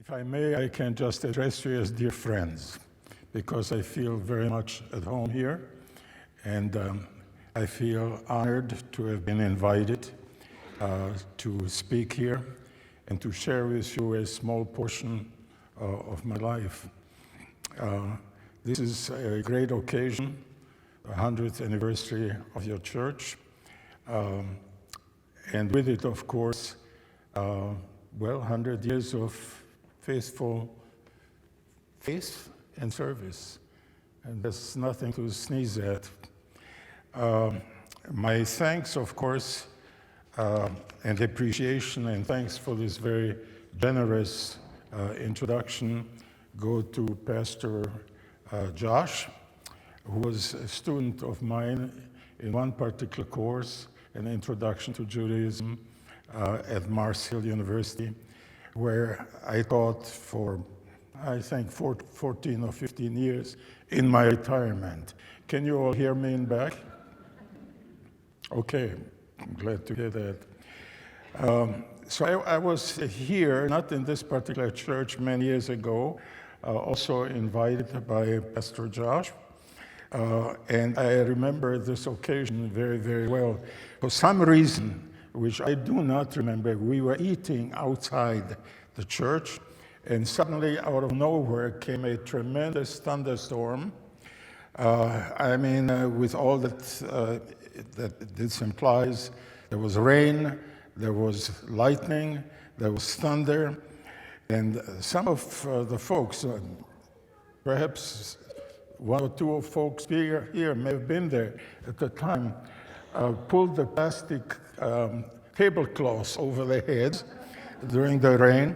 If I may, I can just address you as dear friends, because I feel very much at home here, and I feel honored to have been invited to speak here and to share with you a small portion of my life. This is a great occasion, the 100th anniversary of your church, and with it, of course, 100 years of faithful faith and service, and there's nothing to sneeze at. My thanks, of course, and appreciation and thanks for this very generous introduction go to Pastor Josh, who was a student of mine in one particular course, an Introduction to Judaism at Mars Hill University, where I taught for, I think, 14 or 15 years in my retirement. Can you all hear me in back? Okay, I'm glad to hear that. So I was here, not in this particular church many years ago, also invited by Pastor Josh. And I remember this occasion very, very well. For some reason, which I do not remember, we were eating outside the church, and suddenly out of nowhere came a tremendous thunderstorm. With all that this implies, there was rain, there was lightning, there was thunder, and some of the folks, perhaps one or two of folks here may have been there at the time, pulled the plastic tablecloths over their heads during the rain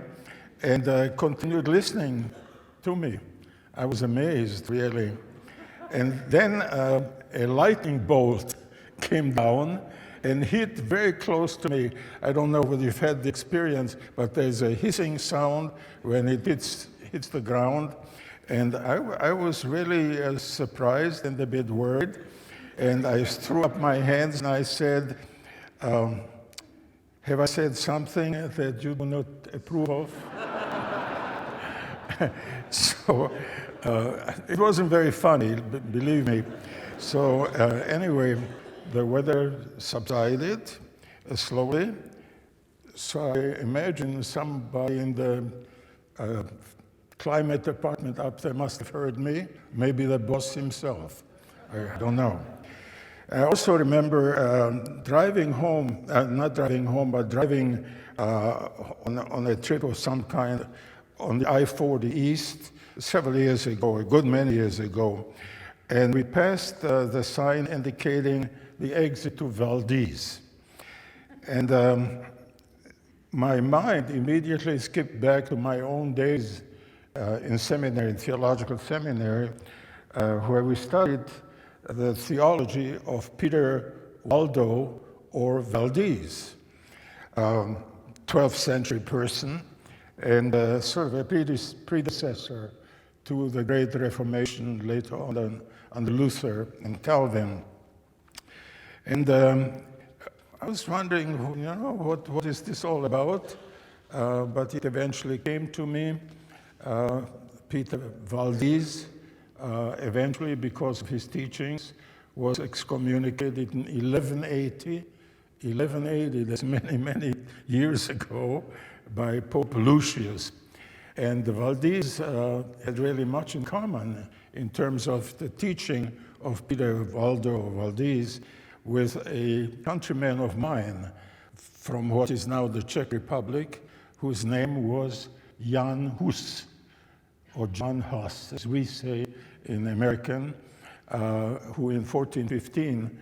and continued listening to me. I was amazed, really. And then a lightning bolt came down and hit very close to me. I don't know whether you've had the experience, but there's a hissing sound when it hits the ground. And I was really surprised and a bit worried. And I threw up my hands and I said, have I said something that you do not approve of? So it wasn't very funny, believe me. So anyway, the weather subsided slowly. So I imagine somebody in the climate department up there must have heard me, maybe the boss himself. I don't know. I also remember driving home, not driving home, but driving on a trip of some kind on the I-40 East several years ago, a good many years ago. And we passed the sign indicating the exit to Valdese. And my mind immediately skipped back to my own days in seminary, in theological seminary, where we studied the theology of Peter Waldo or Valdese, 12th century person, and sort of a predecessor to the Great Reformation later on under Luther and Calvin. And I was wondering, what is this all about? But it eventually came to me. Peter Valdese, eventually, because of his teachings, was excommunicated in 1180. 1180, that's many, many years ago, by Pope Lucius. And Valdese had really much in common in terms of the teaching of Peter Waldo Valdese with a countryman of mine from what is now the Czech Republic, whose name was Jan Hus, or John Huss, as we say in American, who in 1415,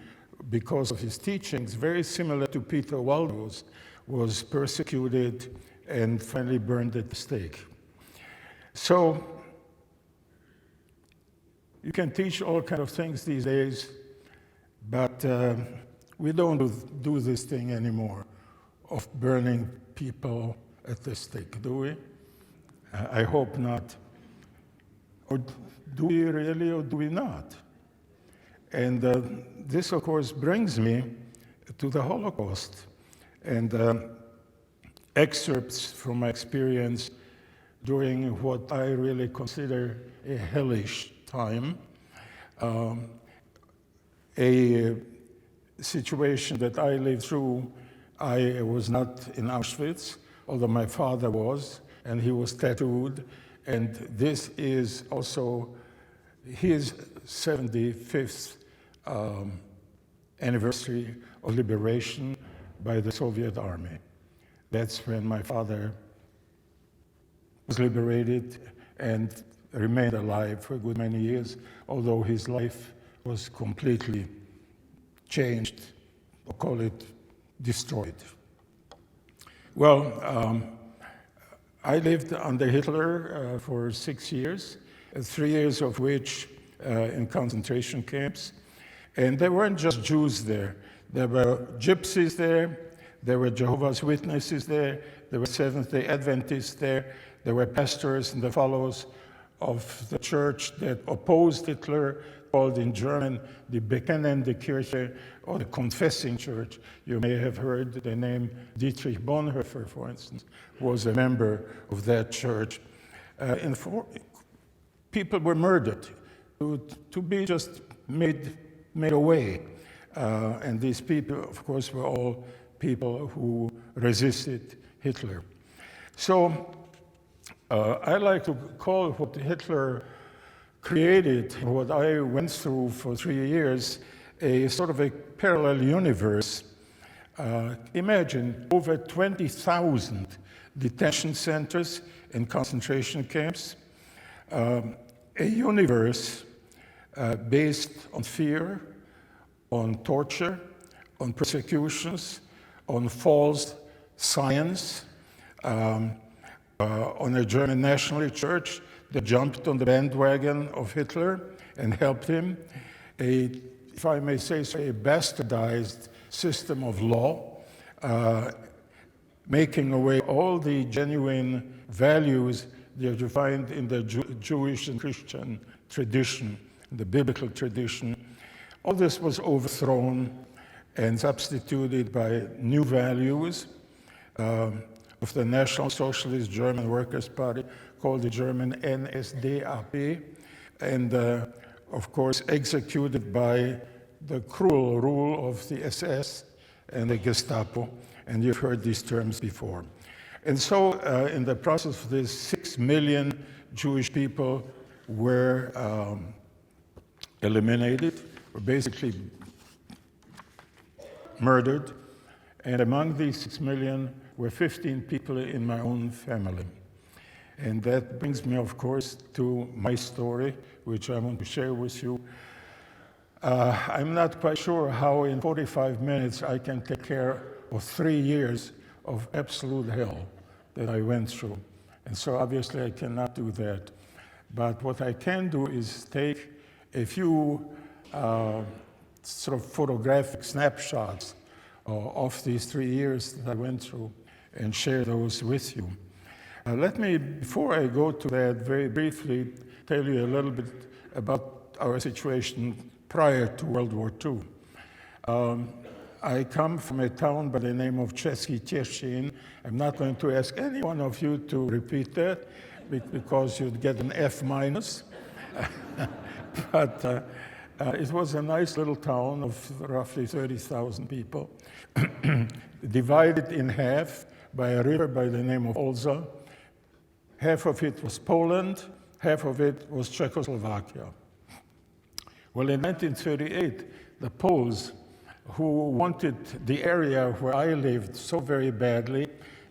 because of his teachings, very similar to Peter Waldo's, was persecuted and finally burned at the stake. So you can teach all kinds of things these days, but we don't do this thing anymore of burning people at the stake, do we? I hope not. Or do we really, or do we not? And this, of course, brings me to the Holocaust and excerpts from my experience during what I really consider a hellish time, a situation that I lived through. I was not in Auschwitz, although my father was, and he was tattooed. And this is also his 75th anniversary of liberation by the Soviet army. That's when my father was liberated and remained alive for a good many years, although his life was completely changed, or call it destroyed. Well, I lived under Hitler for 6 years, 3 years of which in concentration camps. And there weren't just Jews there. There were Gypsies there were Jehovah's Witnesses there were Seventh-day Adventists there were pastors and the followers of the church that opposed Hitler, called in German the Bekennende Kirche, or the Confessing Church. You may have heard the name Dietrich Bonhoeffer, for instance, was a member of that church. People were murdered to be just made away. And these people, of course, were all people who resisted Hitler. So I like to call what Hitler created, what I went through for 3 years, a sort of a parallel universe. Imagine over 20,000 detention centers and concentration camps, a universe based on fear, on torture, on persecutions, on false science, on a German national church that jumped on the bandwagon of Hitler and helped him, if I may say so, a bastardized system of law, making away all the genuine values that you find in the Jewish and Christian tradition, the biblical tradition. All this was overthrown and substituted by new values of the National Socialist German Workers' Party, called the German NSDAP, and of course executed by the cruel rule of the SS and the Gestapo, and you've heard these terms before. And so in the process of this, 6 million Jewish people were eliminated, were basically murdered, and among these 6 million were 15 people in my own family. And that brings me, of course, to my story, which I want to share with you. I'm not quite sure how in 45 minutes I can take care of 3 years of absolute hell that I went through. And so obviously I cannot do that. But what I can do is take a few sort of photographic snapshots of these 3 years that I went through and share those with you. Let me, before I go to that, very briefly tell you a little bit about our situation prior to World War II. I come from a town by the name of Český Těšín. I'm not going to ask any one of you to repeat that because you'd get an F minus. But it was a nice little town of roughly 30,000 people, divided in half by a river by the name of Olza. Half of it was Poland, half of it was Czechoslovakia. Well, in 1938, the Poles, who wanted the area where I lived so very badly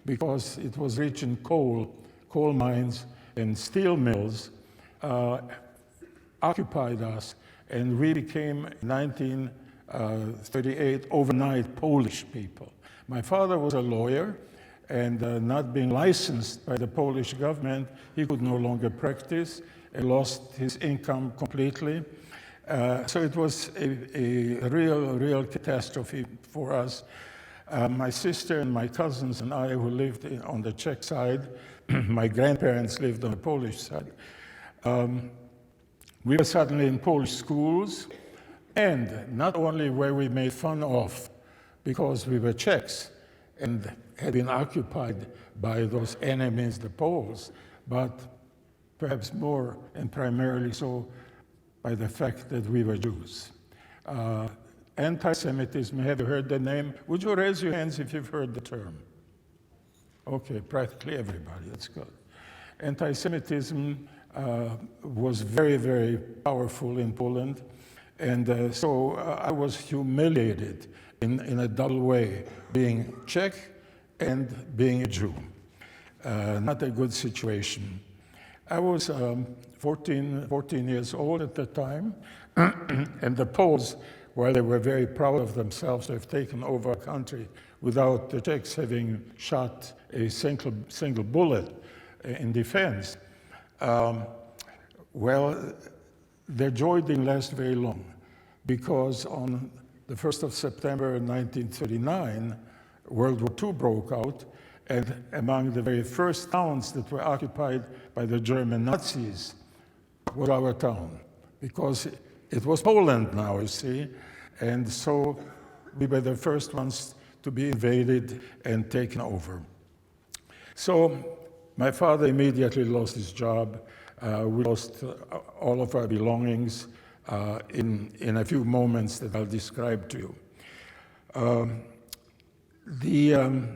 because it was rich in coal mines and steel mills, occupied us, and we became, in 1938, overnight Polish people. My father was a lawyer, and not being licensed by the Polish government, he could no longer practice and lost his income completely. So it was a real catastrophe for us. My sister and my cousins and I, who lived on the Czech side, my grandparents lived on the Polish side. We were suddenly in Polish schools, and not only were we made fun of because we were Czechs and had been occupied by those enemies, the Poles, but perhaps more and primarily so by the fact that we were Jews. Anti-Semitism, have you heard the name? Would you raise your hands if you've heard the term? Okay, practically everybody, that's good. Anti-Semitism was very, very powerful in Poland, and so I was humiliated in a double way, being Czech and being a Jew. Not a good situation. I was 14 years old at the time, and the Poles, while they were very proud of themselves to have taken over a country without the Czechs having shot a single bullet in defense, well, their joy didn't last very long, because on the 1st of September 1939, World War II broke out, and among the very first towns that were occupied by the German Nazis was our town, because it was Poland now, you see, and so we were the first ones to be invaded and taken over. So my father immediately lost his job. We lost all of our belongings in a few moments that I'll describe to you. The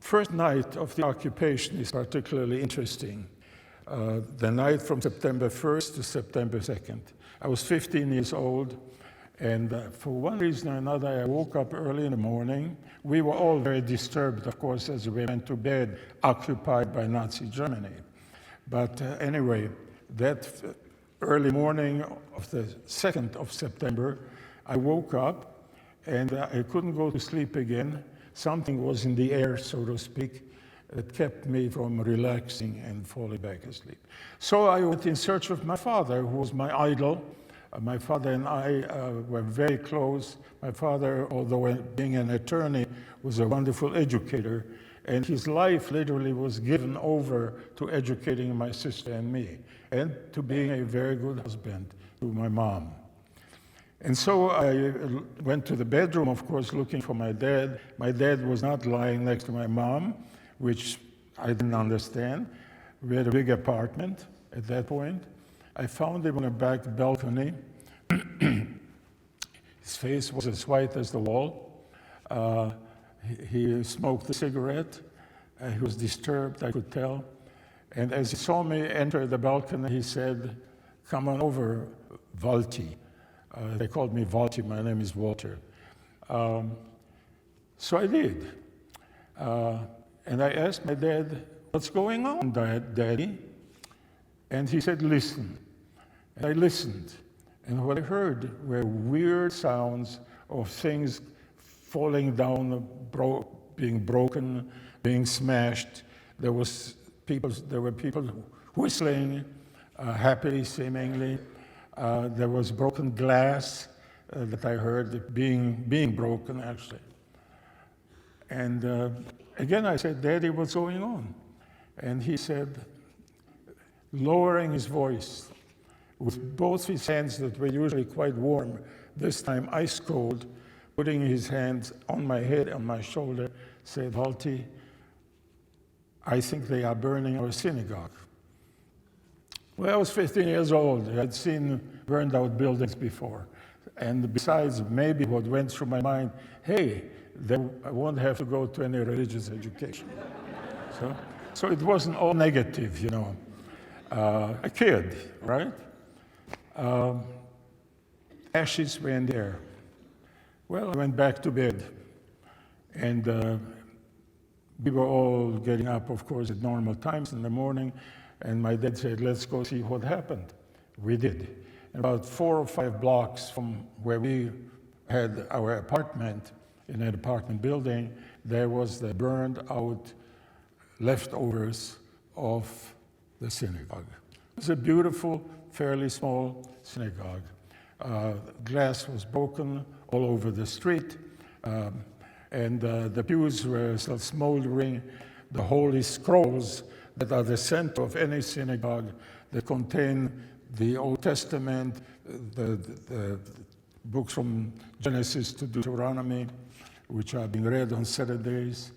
first night of the occupation is particularly interesting. The night from September 1st to September 2nd. I was 15 years old, and for one reason or another, I woke up early in the morning. We were all very disturbed, of course, as we went to bed, occupied by Nazi Germany. But anyway, that early morning of the 2nd of September, I woke up, and I couldn't go to sleep again. Something was in the air, so to speak, that kept me from relaxing and falling back asleep. So I went in search of my father, who was my idol. My father and I were very close. My father, although being an attorney, was a wonderful educator, and his life literally was given over to educating my sister and me, and to being a very good husband to my mom. And so I went to the bedroom, of course, looking for my dad. My dad was not lying next to my mom, which I didn't understand. We had a big apartment at that point. I found him on a back balcony. His face was as white as the wall. He smoked a cigarette. He was disturbed, I could tell. And as he saw me enter the balcony, he said, "Come on over, Valti." They called me Valti, my name is Walter. So I did. And I asked my dad, "What's going on, Daddy?" And he said, "Listen." And I listened. And what I heard were weird sounds of things falling down, being broken, being smashed. There were people whistling, happily seemingly. There was broken glass that I heard being broken, actually. And again, I said, "Daddy, what's going on?" And he said, lowering his voice, with both his hands that were usually quite warm, this time ice cold, putting his hands on my head, on my shoulder, said, "Valti, I think they are burning our synagogue." Well, I was 15 years old. I had seen burned out buildings before. And besides, maybe what went through my mind, hey, I won't have to go to any religious education. So it wasn't all negative, you know. A kid, right? Ashes were in the air. Well, I went back to bed. And we were all getting up, of course, at normal times in the morning. And my dad said, "Let's go see what happened." We did. And about 4 or 5 blocks from where we had our apartment, in an apartment building, there was the burned out leftovers of the synagogue. It was a beautiful, fairly small synagogue. Glass was broken all over the street, and the pews were still smoldering. The holy scrolls that are the center of any synagogue, that contain the Old Testament, the books from Genesis to Deuteronomy, which are being read on Saturdays,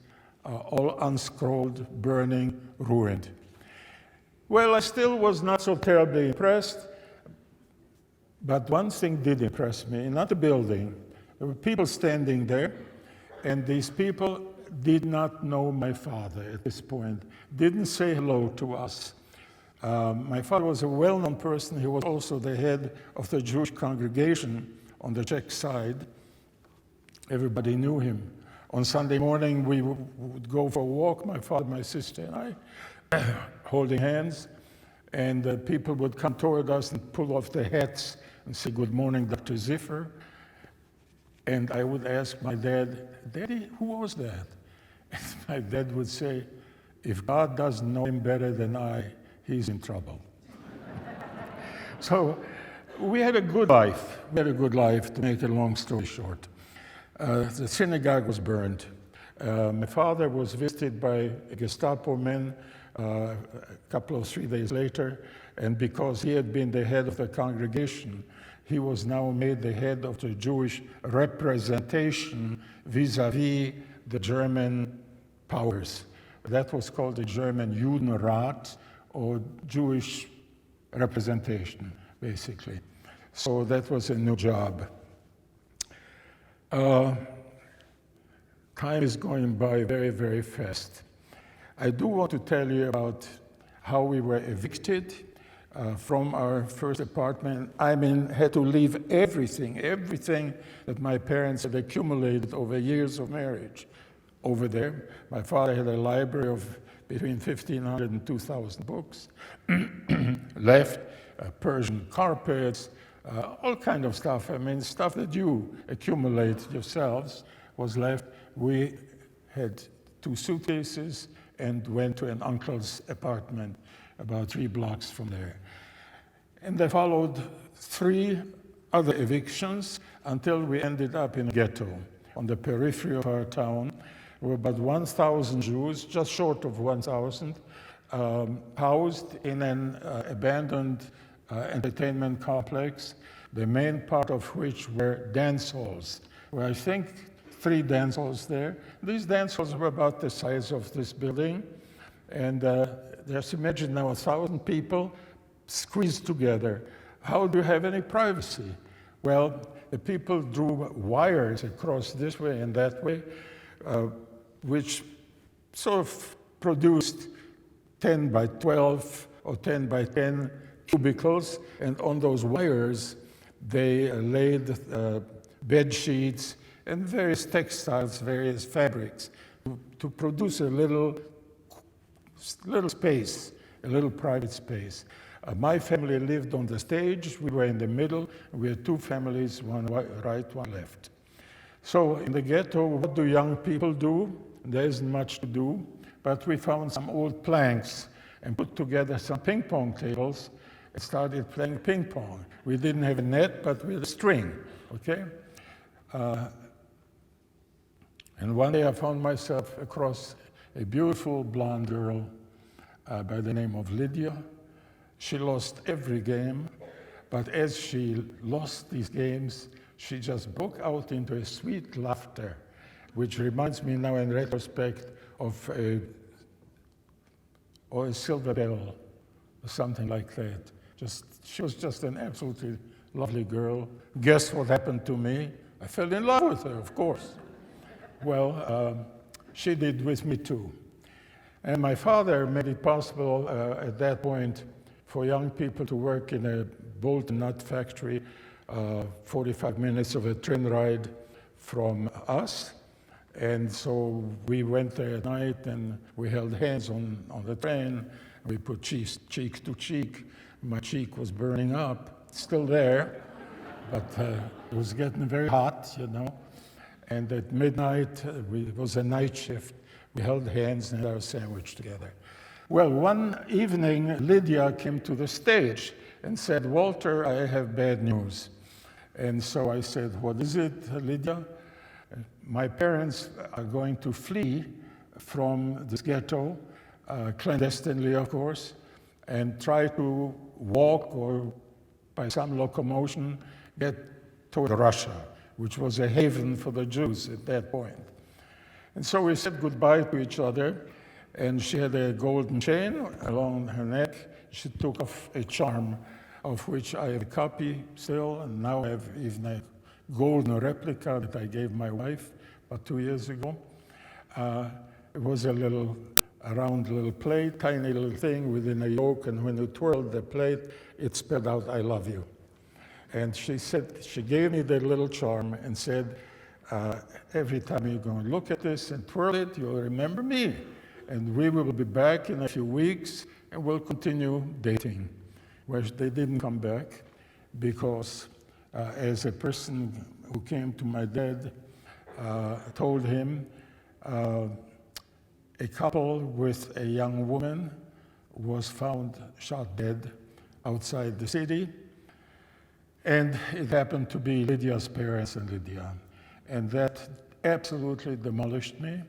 all unscrolled, burning, ruined. Well, I still was not so terribly impressed, but one thing did impress me. Not the building. There were people standing there, and these people did not know my father at this point, didn't say hello to us. My father was a well-known person. He was also the head of the Jewish congregation on the Czech side. Everybody knew him. On Sunday morning, we would go for a walk, my father, my sister, and I, holding hands, and people would come toward us and pull off their hats and say, "Good morning, Dr. Ziffer." And I would ask my dad, "Daddy, who was that?" And my dad would say, "If God doesn't know him better than I, he's in trouble." So we had a good life. We had a good life, to make a long story short. The synagogue was burned. My father was visited by Gestapo men a couple of 3 days later, and because he had been the head of the congregation, he was now made the head of the Jewish representation vis-à-vis the German powers. That was called the German Judenrat, or Jewish representation, basically. So that was a new job. Time is going by very, very fast. I do want to tell you about how we were evicted from our first apartment. I mean, had to leave everything that my parents had accumulated over years of marriage over there. My father had a library of between 1,500 and 2,000 books, left Persian carpets, all kind of stuff. I mean, stuff that you accumulate yourselves was left. We had 2 suitcases and went to an uncle's apartment about 3 blocks from there. And there followed 3 other evictions until we ended up in a ghetto on the periphery of our town. There were about 1,000 Jews, just short of 1,000, housed in an abandoned entertainment complex, the main part of which were dance halls. Well, I think 3 dance halls there. These dance halls were about the size of this building, and just imagine now 1,000 people squeezed together. How do you have any privacy? Well, the people drew wires across this way and that way, which sort of produced 10 by 12 or 10 by 10 cubicles, and on those wires they laid bed sheets and various textiles, various fabrics, to produce a little space, a little private space. My family lived on the stage. We were in the middle. We had 2 families, one right, one left. So in the ghetto, what do young people do? There isn't much to do, but we found some old planks and put together some ping pong tables and started playing ping pong. We didn't have a net, but we had a string, okay? And one day I found myself across a beautiful blonde girl by the name of Lydia. She lost every game, but as she lost these games, she just broke out into a sweet laughter, which reminds me now in retrospect of a silver bell, or something like that. She was just an absolutely lovely girl. Guess what happened to me? I fell in love with her, of course. Well, she did with me too. And my father made it possible at that point for young people to work in a bolt and nut factory, 45 minutes of a train ride from us. And so we went there at night and we held hands on the train. We put cheek to cheek. My cheek was burning up, still there, but it was getting very hot, you know. And at midnight, it was a night shift. We held hands and had our sandwich together. Well, one evening, Lydia came to the stage and said, "Walter, I have bad news." And so I said, "What is it, Lydia?" "My parents are going to flee from this ghetto, clandestinely, of course, and try to walk or by some locomotion get toward Russia, which was a haven for the Jews at that point." And so we said goodbye to each other, and she had a golden chain along her neck. She took off a charm, of which I have a copy still, and now I have even a golden replica that I gave my wife about 2 years ago. It was a round little plate, tiny little thing within a yoke, and when you twirled the plate, it spelled out, "I love you." And she said, she gave me the little charm and said, every time you're going to look at this and twirl it, you'll remember me. And we will be back in a few weeks, and we'll continue dating. Well, they didn't come back because as a person who came to my dad told him, a couple with a young woman was found shot dead outside the city. And it happened to be Lydia's parents and Lydia. And that absolutely demolished me.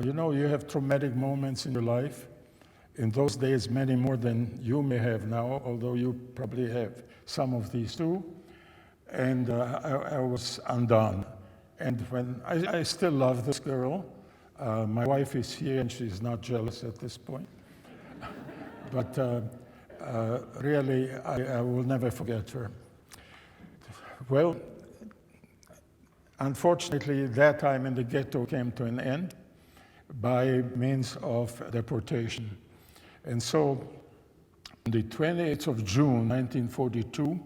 You know, you have traumatic moments in your life. In those days, many more than you may have now, although you probably have some of these too. And I was undone. And when I still love this girl. My wife is here and she's not jealous at this point. But really, I will never forget her. Well, unfortunately, that time in the ghetto came to an end by means of deportation. And so, on the 28th of June, 1942,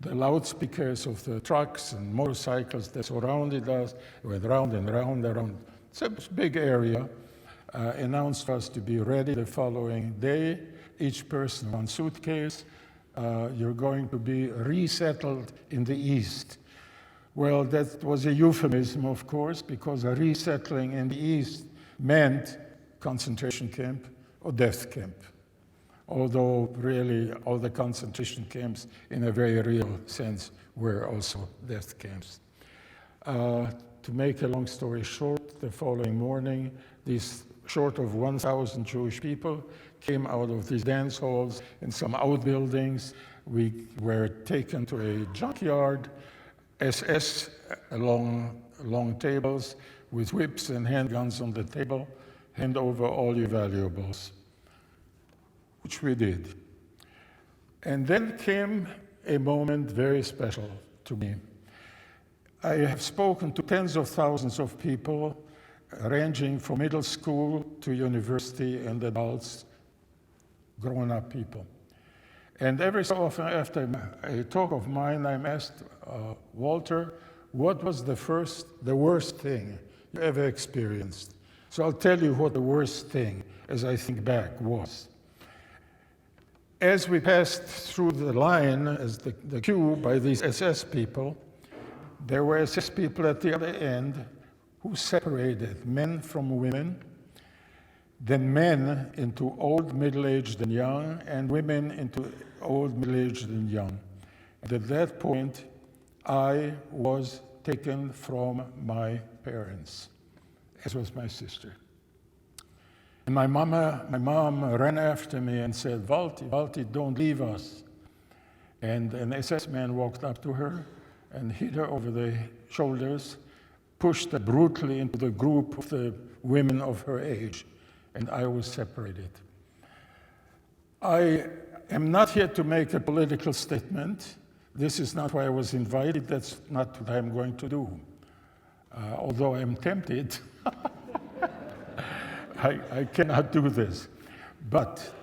the loudspeakers of the trucks and motorcycles that surrounded us went round and round and round. It's a big area, announced us to be ready the following day, each person one suitcase. You're going to be resettled in the East. Well, that was a euphemism, of course, because a resettling in the East meant concentration camp or death camp. Although really all the concentration camps in a very real sense were also death camps. To make a long story short, the following morning, these short of 1,000 Jewish people came out of these dance halls in some outbuildings. We were taken to a junkyard, SS along long tables with whips and handguns on the table, hand over all your valuables, which we did. And then came a moment very special to me. I have spoken to tens of thousands of people, ranging from middle school to university and adults, grown-up people. And every so often after a talk of mine, I'm asked, Walter, what was the worst thing you ever experienced? So I'll tell you what the worst thing, as I think back, was. As we passed through the line, as the queue by these SS people, there were SS people at the other end who separated men from women, then men into old, middle-aged, and young, and women into old, middle-aged, and young. And at that point, I was taken from my parents, as was my sister. And my mom ran after me and said, Valti, don't leave us. And an SS man walked up to her and hit her over the shoulders, pushed her brutally into the group of the women of her age, and I was separated. I am not here to make a political statement. This is not why I was invited. That's not what I'm going to do. Although I'm tempted, I cannot do this. But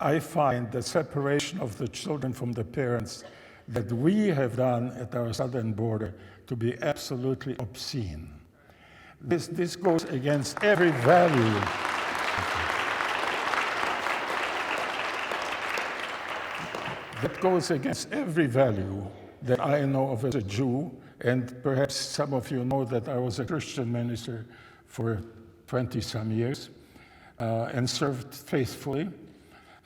I find the separation of the children from the parents that we have done at our southern border to be absolutely obscene. This goes against every value. That goes against every value that I know of as a Jew, and perhaps some of you know that I was a Christian minister for 20-some years and served faithfully.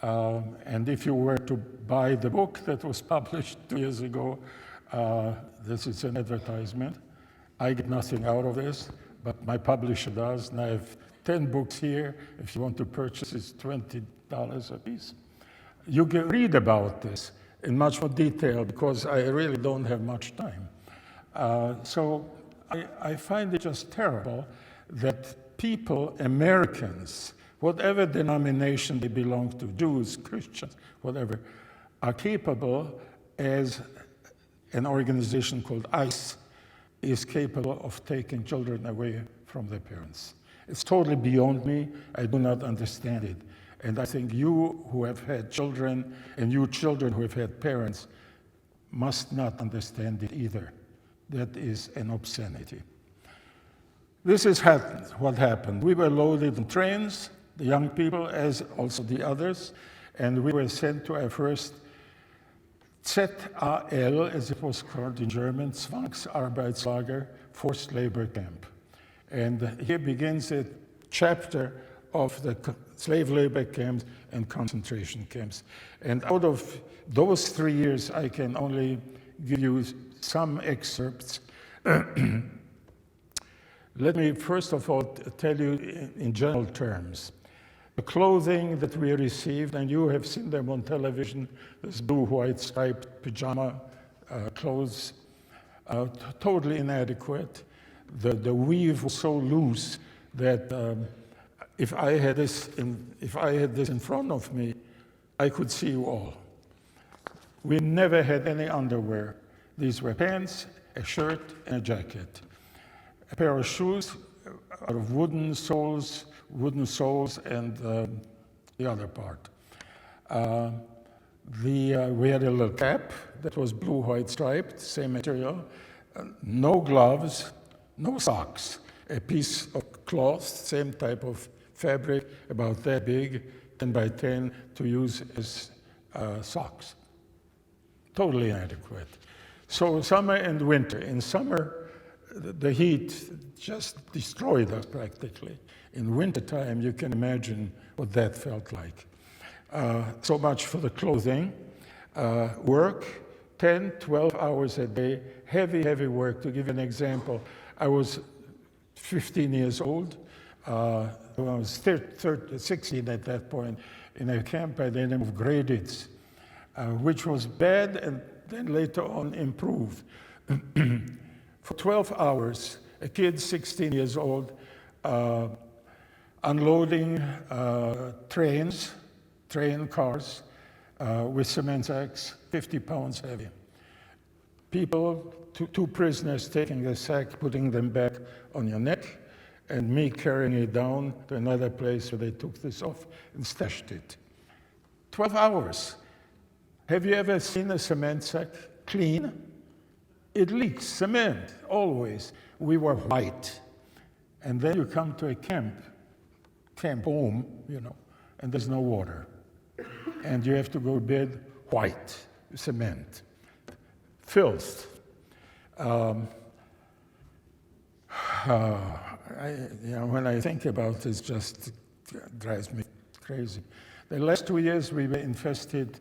And if you were to buy the book that was published 2 years ago, this is an advertisement. I get nothing out of this, but my publisher does, and I have 10 books here. If you want to purchase, it's $20 a piece. You can read about this in much more detail because I really don't have much time. So I find it just terrible that people, Americans, whatever denomination they belong to, Jews, Christians, whatever, are capable, as an organization called ICE is capable of taking children away from their parents. It's totally beyond me. I do not understand it. And I think you who have had children and you children who have had parents must not understand it either. That is an obscenity. This is what happened. We were loaded on trains, the young people as also the others, and we were sent to our first ZAL, as it was called in German, Zwangsarbeitslager, forced labor camp. And here begins a chapter of the slave labor camps and concentration camps. And out of those 3 years, I can only give you some excerpts. Let me first of all tell you in general terms. The clothing that we received, and you have seen them on television, this blue, white striped pajama clothes, totally inadequate. The weave was so loose that if I had this in front of me, I could see you all. We never had any underwear. These were pants, a shirt, and a jacket. A pair of shoes out of wooden soles, and the other part. We had a little cap that was blue-white striped, same material. No gloves, no socks. A piece of cloth, same type of fabric, about that big, 10 by 10, to use as socks. Totally inadequate. So summer and winter. In summer, the heat just destroyed us practically. In wintertime, you can imagine what that felt like. So much for the clothing. Work, 10, 12 hours a day, heavy work. To give you an example, I was 15 years old. I was 16 at that point in a camp by the name of Graditz, which was bad and then later on improved. For 12 hours, a kid 16 years old, unloading train cars with cement sacks, 50 pounds heavy. People, two prisoners taking the sack, putting them back on your neck, and me carrying it down to another place where they took this off and stashed it. 12 hours. Have you ever seen a cement sack clean? It leaks cement, always. We were white. And then you come to a camp home, and there's no water. And you have to go to bed white, cement, filth. When I think about this, just drives me crazy. The last 2 years, we were infested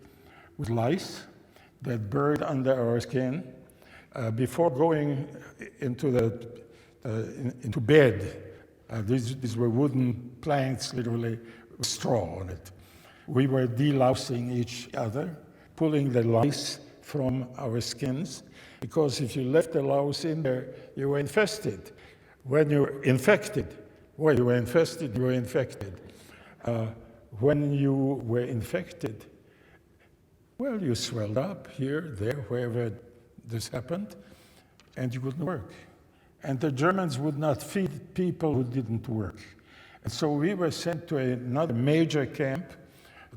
with lice that burrowed under our skin. Before going into bed, these were wooden planks, literally, with straw on it. We were delousing each other, pulling the lice from our skins, because if you left the louse in there, you were infested. When you're infected, you were infested, you were infected. When you were infected, well, you swelled up here, there, wherever this happened, and you couldn't work. And the Germans would not feed people who didn't work. And so we were sent to another major camp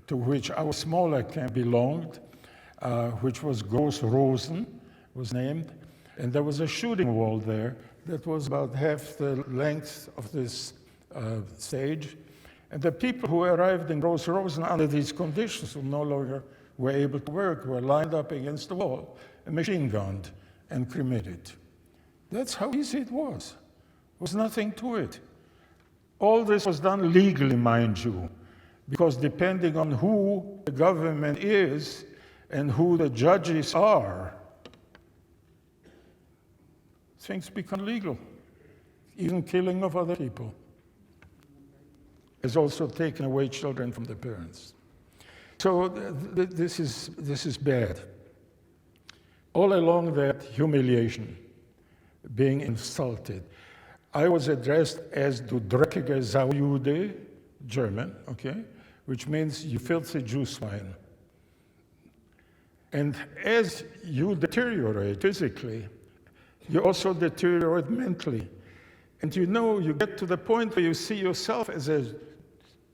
to which our smaller camp belonged, which was Groß Rosen, was named. And there was a shooting wall there that was about half the length of this stage. And the people who arrived in Groß Rosen under these conditions who no longer were able to work were lined up against the wall, machine-gunned and cremated. That's how easy it was. There was nothing to it. All this was done legally, mind you, because depending on who the government is and who the judges are, things become legal. Even killing of other people has also taken away children from their parents. So this is bad. All along that humiliation, being insulted. I was addressed as du dreckiger Saujude, German, okay, which means you filthy Jew swine. And as you deteriorate physically, you also deteriorate mentally. And you know, you get to the point where you see yourself as a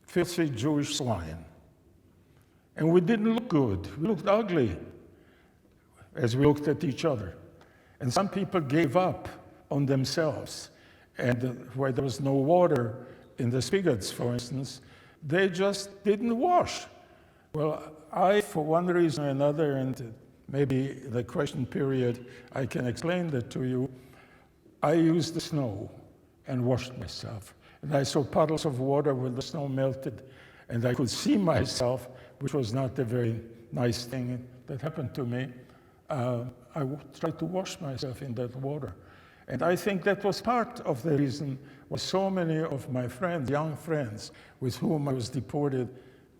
filthy Jewish swine. And we didn't look good. We looked ugly as we looked at each other. And some people gave up on themselves. And where there was no water in the spigots, for instance, they just didn't wash. Well, I, for one reason or another, and maybe the question period, I can explain that to you, I used the snow and washed myself. And I saw puddles of water where the snow melted, and I could see myself, which was not a very nice thing that happened to me. I tried to wash myself in that water. And I think that was part of the reason why so many of my friends, young friends, with whom I was deported,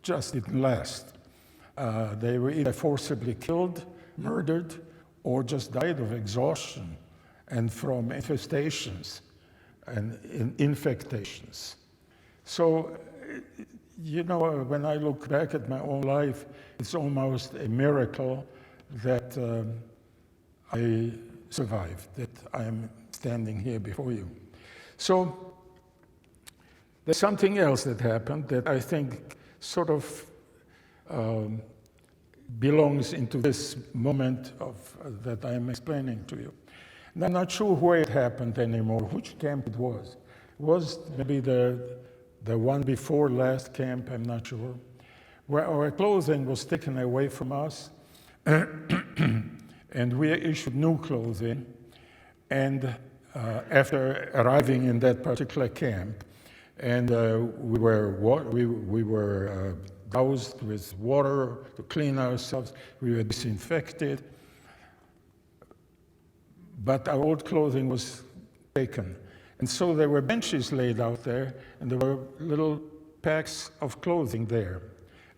just didn't last. They were either forcibly killed, murdered, or just died of exhaustion and from infestations and infectations. So, you know, when I look back at my own life, it's almost a miracle that I survived, that I'm standing here before you. So there's something else that happened that I think sort of belongs into this moment that I'm explaining to you. And I'm not sure where it happened anymore, which camp it was. It was maybe the one before last camp, I'm not sure, where our clothing was taken away from us, and we issued new clothing. And after arriving in that particular camp, and we were doused with water to clean ourselves, we were disinfected, but our old clothing was taken. And so there were benches laid out there, and there were little packs of clothing there.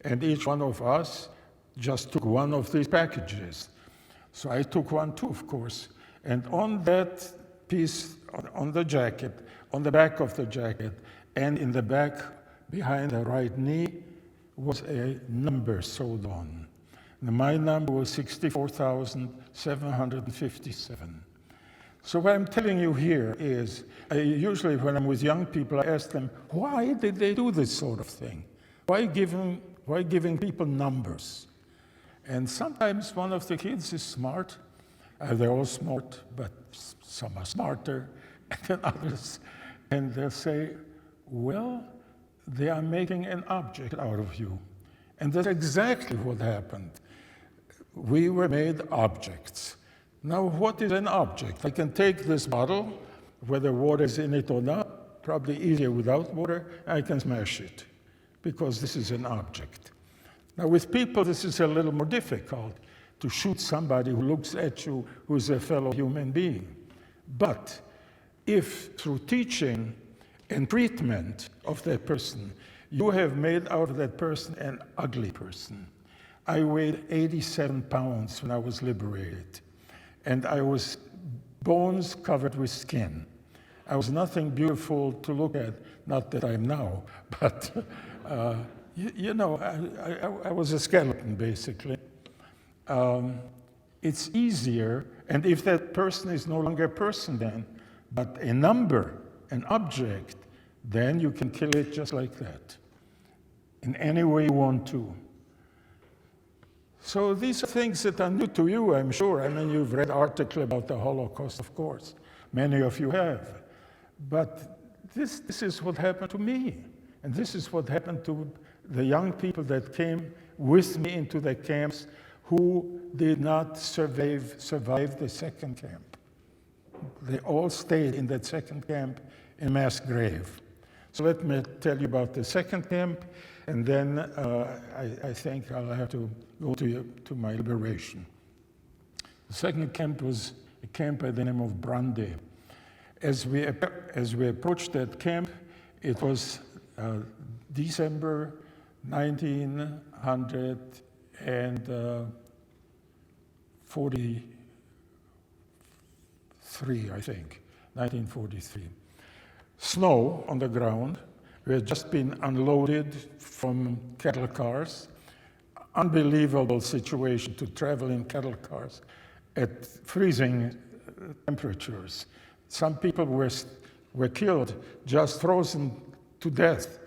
And each one of us just took one of these packages. So I took one too, of course. And on that piece, on the jacket, on the back of the jacket, and in the back behind the right knee, was a number sewed on. And my number was 64,757. So what I'm telling you here is, usually when I'm with young people, I ask them, why did they do this sort of thing? Why giving people numbers? And sometimes one of the kids is smart. They're all smart, but some are smarter than others. And they'll say, well, they are making an object out of you. And that's exactly what happened. We were made objects. Now, what is an object? I can take this bottle, whether water is in it or not, probably easier without water, I can smash it, because this is an object. Now, with people, this is a little more difficult, to shoot somebody who looks at you, who is a fellow human being. But if through teaching and treatment of that person, you have made out of that person an ugly person. I weighed 87 pounds when I was liberated, and I was bones covered with skin. I was nothing beautiful to look at, not that I'm now, but you know, I was a skeleton, basically. It's easier, and if that person is no longer a person then, but a number, an object, then you can kill it just like that, in any way you want to. So these are things that are new to you, I'm sure. I mean, you've read articles about the Holocaust, of course. Many of you have. But this is what happened to me. And this is what happened to the young people that came with me into the camps who did not survive the second camp. They all stayed in that second camp in mass grave. So let me tell you about the second camp, and then I think I'll have to go to my liberation. The second camp was a camp by the name of Brande. As we approached that camp, it was December 1943, I think, 1943. snow on the ground. We had just been unloaded from cattle cars. Unbelievable situation to travel in cattle cars at freezing temperatures. Some people were killed, just frozen to death,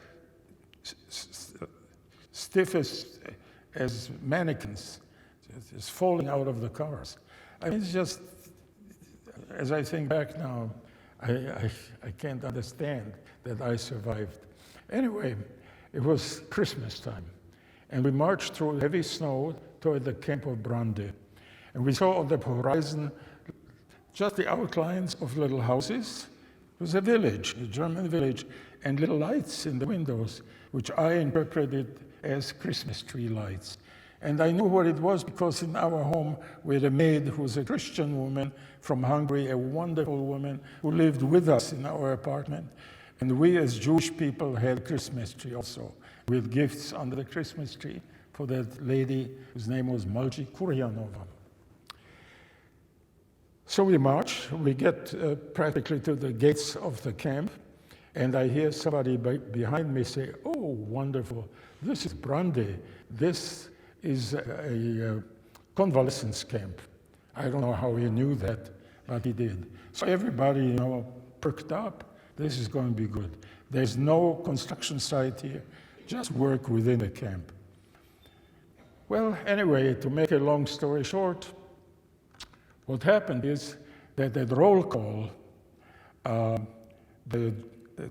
stiff as mannequins, just falling out of the cars. I mean, it's just, as I think back now, I can't understand that I survived. Anyway, it was Christmas time, and we marched through heavy snow toward the camp of Brande. And we saw on the horizon just the outlines of little houses. It was a village, a German village, and little lights in the windows, which I interpreted as Christmas tree lights. And I knew what it was because in our home we had a maid who was a Christian woman from Hungary, a wonderful woman who lived with us in our apartment. And we as Jewish people had a Christmas tree also, with gifts under the Christmas tree for that lady whose name was Malji Kuryanova. So we march, we get practically to the gates of the camp, and I hear somebody behind me say, "Oh, wonderful, this is Brande. This is a convalescence camp." I don't know how he knew that, but he did. So everybody, perked up. This is going to be good. There's no construction site here, just work within the camp. Well, anyway, to make a long story short, what happened is that at roll call, the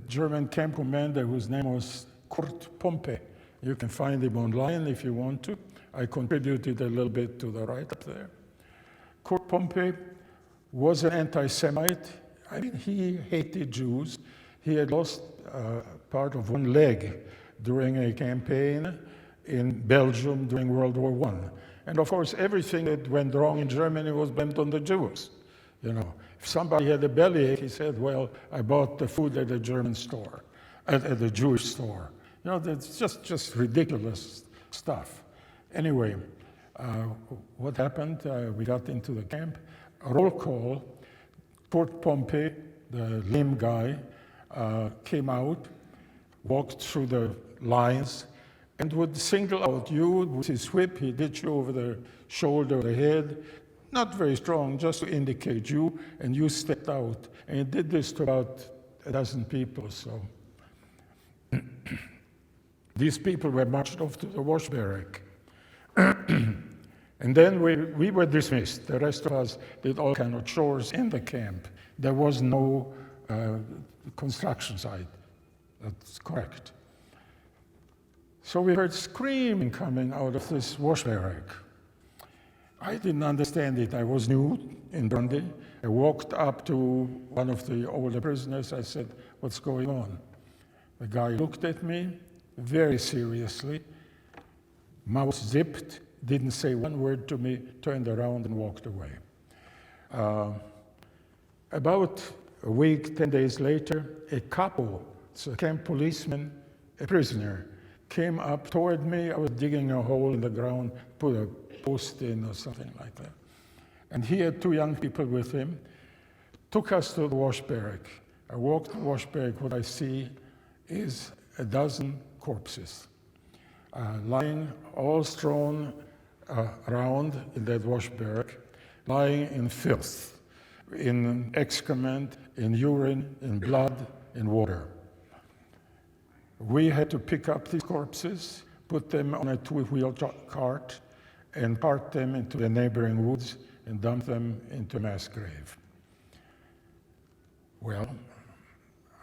German camp commander, whose name was Kurt Pompe, you can find him online if you want to. I contributed a little bit to the write-up there. Kurt Pompe was an anti-Semite. I mean, he hated Jews. He had lost part of one leg during a campaign in Belgium during World War I. And of course, everything that went wrong in Germany was blamed on the Jews. If somebody had a bellyache, he said, "Well, I bought the food at a German store, at a Jewish store." That's just ridiculous stuff. Anyway, what happened? We got into the camp. A roll call. Kurt Pompe, the lame guy, came out, walked through the lines, and would single out you with his whip. He'd hit you over the shoulder or the head. Not very strong, just to indicate you, and you stepped out. And he did this to about a dozen people. So these people were marched off to the wash barrack. And then we were dismissed. The rest of us did all kind of chores in the camp. There was no construction site. That's correct. So we heard screaming coming out of this wash barrack. I didn't understand it. I was new in Brande. I walked up to one of the older prisoners. I said, "What's going on?" The guy looked at me very seriously, mouth zipped, didn't say one word to me, turned around and walked away. About a week, 10 days later, a capo, so a camp policeman, a prisoner, came up toward me. I was digging a hole in the ground, put a post in or something like that. And he had two young people with him, took us to the wash barrack. I walked the wash barrack. What I see is a dozen corpses lying all strewn around in that wash barrack, lying in filth, in excrement, in urine, in blood, in water. We had to pick up these corpses, put them on a two-wheel cart, and cart them into the neighboring woods and dump them into a mass grave. Well,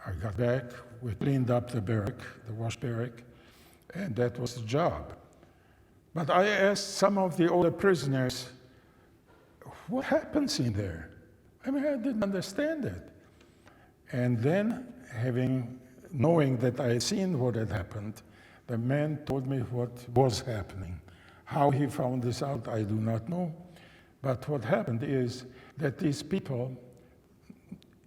I got back, we cleaned up the barrack, the wash barrack, and that was the job. But I asked some of the older prisoners, what happens in there? I mean, I didn't understand it. And then, knowing that I had seen what had happened, the man told me what was happening. How he found this out, I do not know. But what happened is that these people,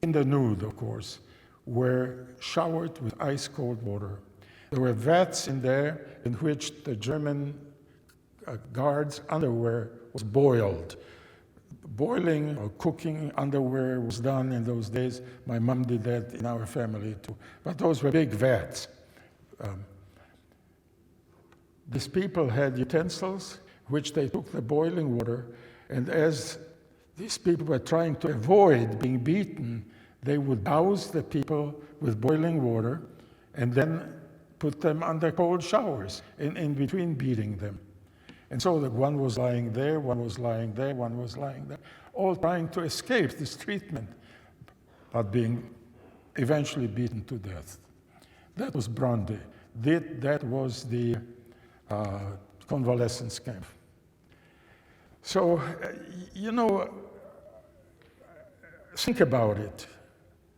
in the nude, of course, were showered with ice-cold water. There were vats in there in which the German guards' underwear was boiled boiling or cooking underwear was done in those days. My mom did that in our family too. But those were big vats. These people had utensils which they took the boiling water, and as these people were trying to avoid being beaten, they would douse the people with boiling water and then put them under cold showers in between beating them. And so that one was lying there, one was lying there, one was lying there, all trying to escape this treatment, but being eventually beaten to death. That was Brande. That was the convalescence camp. So, think about it.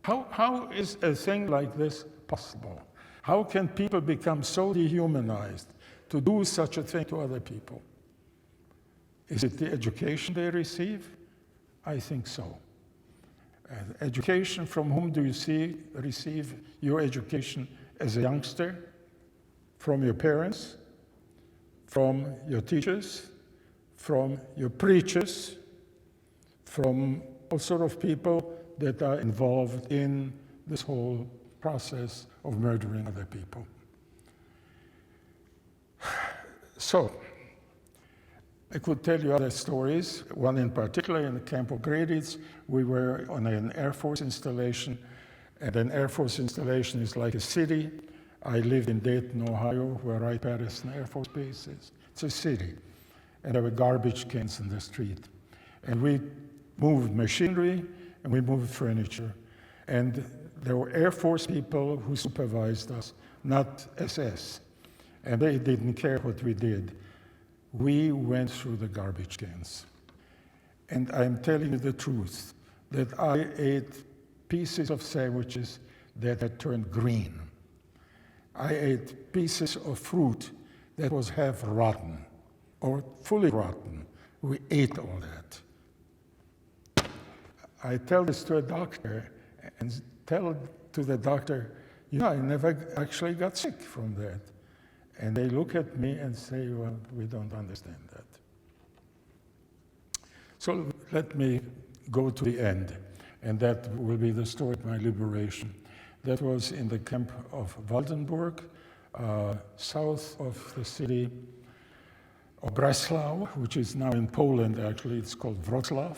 How is a thing like this possible? How can people become so dehumanized to do such a thing to other people? Is it the education they receive? I think so. Education, from whom do you receive your education as a youngster? From your parents? From your teachers? From your preachers? From all sort of people that are involved in this whole process of murdering other people. So, I could tell you other stories. One in particular, in the Camp of Graditz, we were on an Air Force installation, and an Air Force installation is like a city. I lived in Dayton, Ohio, where Wright-Patterson Air Force Base is. It's a city, and there were garbage cans in the street. And we moved machinery, and we moved furniture. And there were Air Force people who supervised us, not SS. And they didn't care what we did. We went through the garbage cans. And I'm telling you the truth, that I ate pieces of sandwiches that had turned green. I ate pieces of fruit that was half rotten or fully rotten. We ate all that. I tell this to a doctor and tell to the doctor, I never actually got sick from that. And they look at me and say, well, we don't understand that. So let me go to the end, and that will be the story of my liberation. That was in the camp of Waldenburg, south of the city of Breslau, which is now in Poland, actually. It's called Wrocław.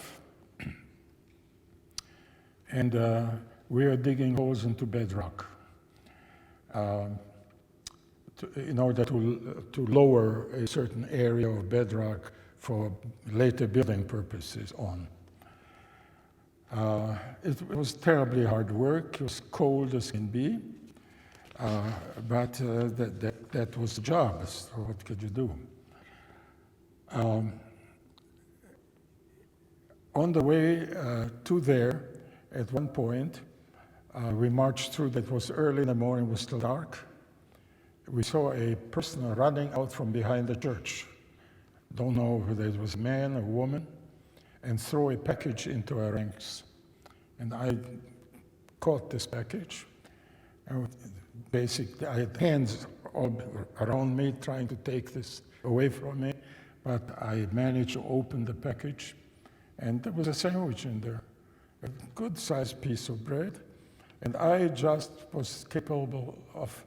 And we are digging holes into bedrock in order to lower a certain area of bedrock for later building purposes on. It was terribly hard work. It was cold as can be, but that was the job. So what could you do? On the way to there, at one point, we marched through. That was early in the morning, it was still dark. We saw a person running out from behind the church. Don't know whether it was a man or woman, and throw a package into our ranks. And I caught this package. And basically, I had hands all around me trying to take this away from me, but I managed to open the package, and there was a sandwich in there, a good-sized piece of bread, and I just was capable of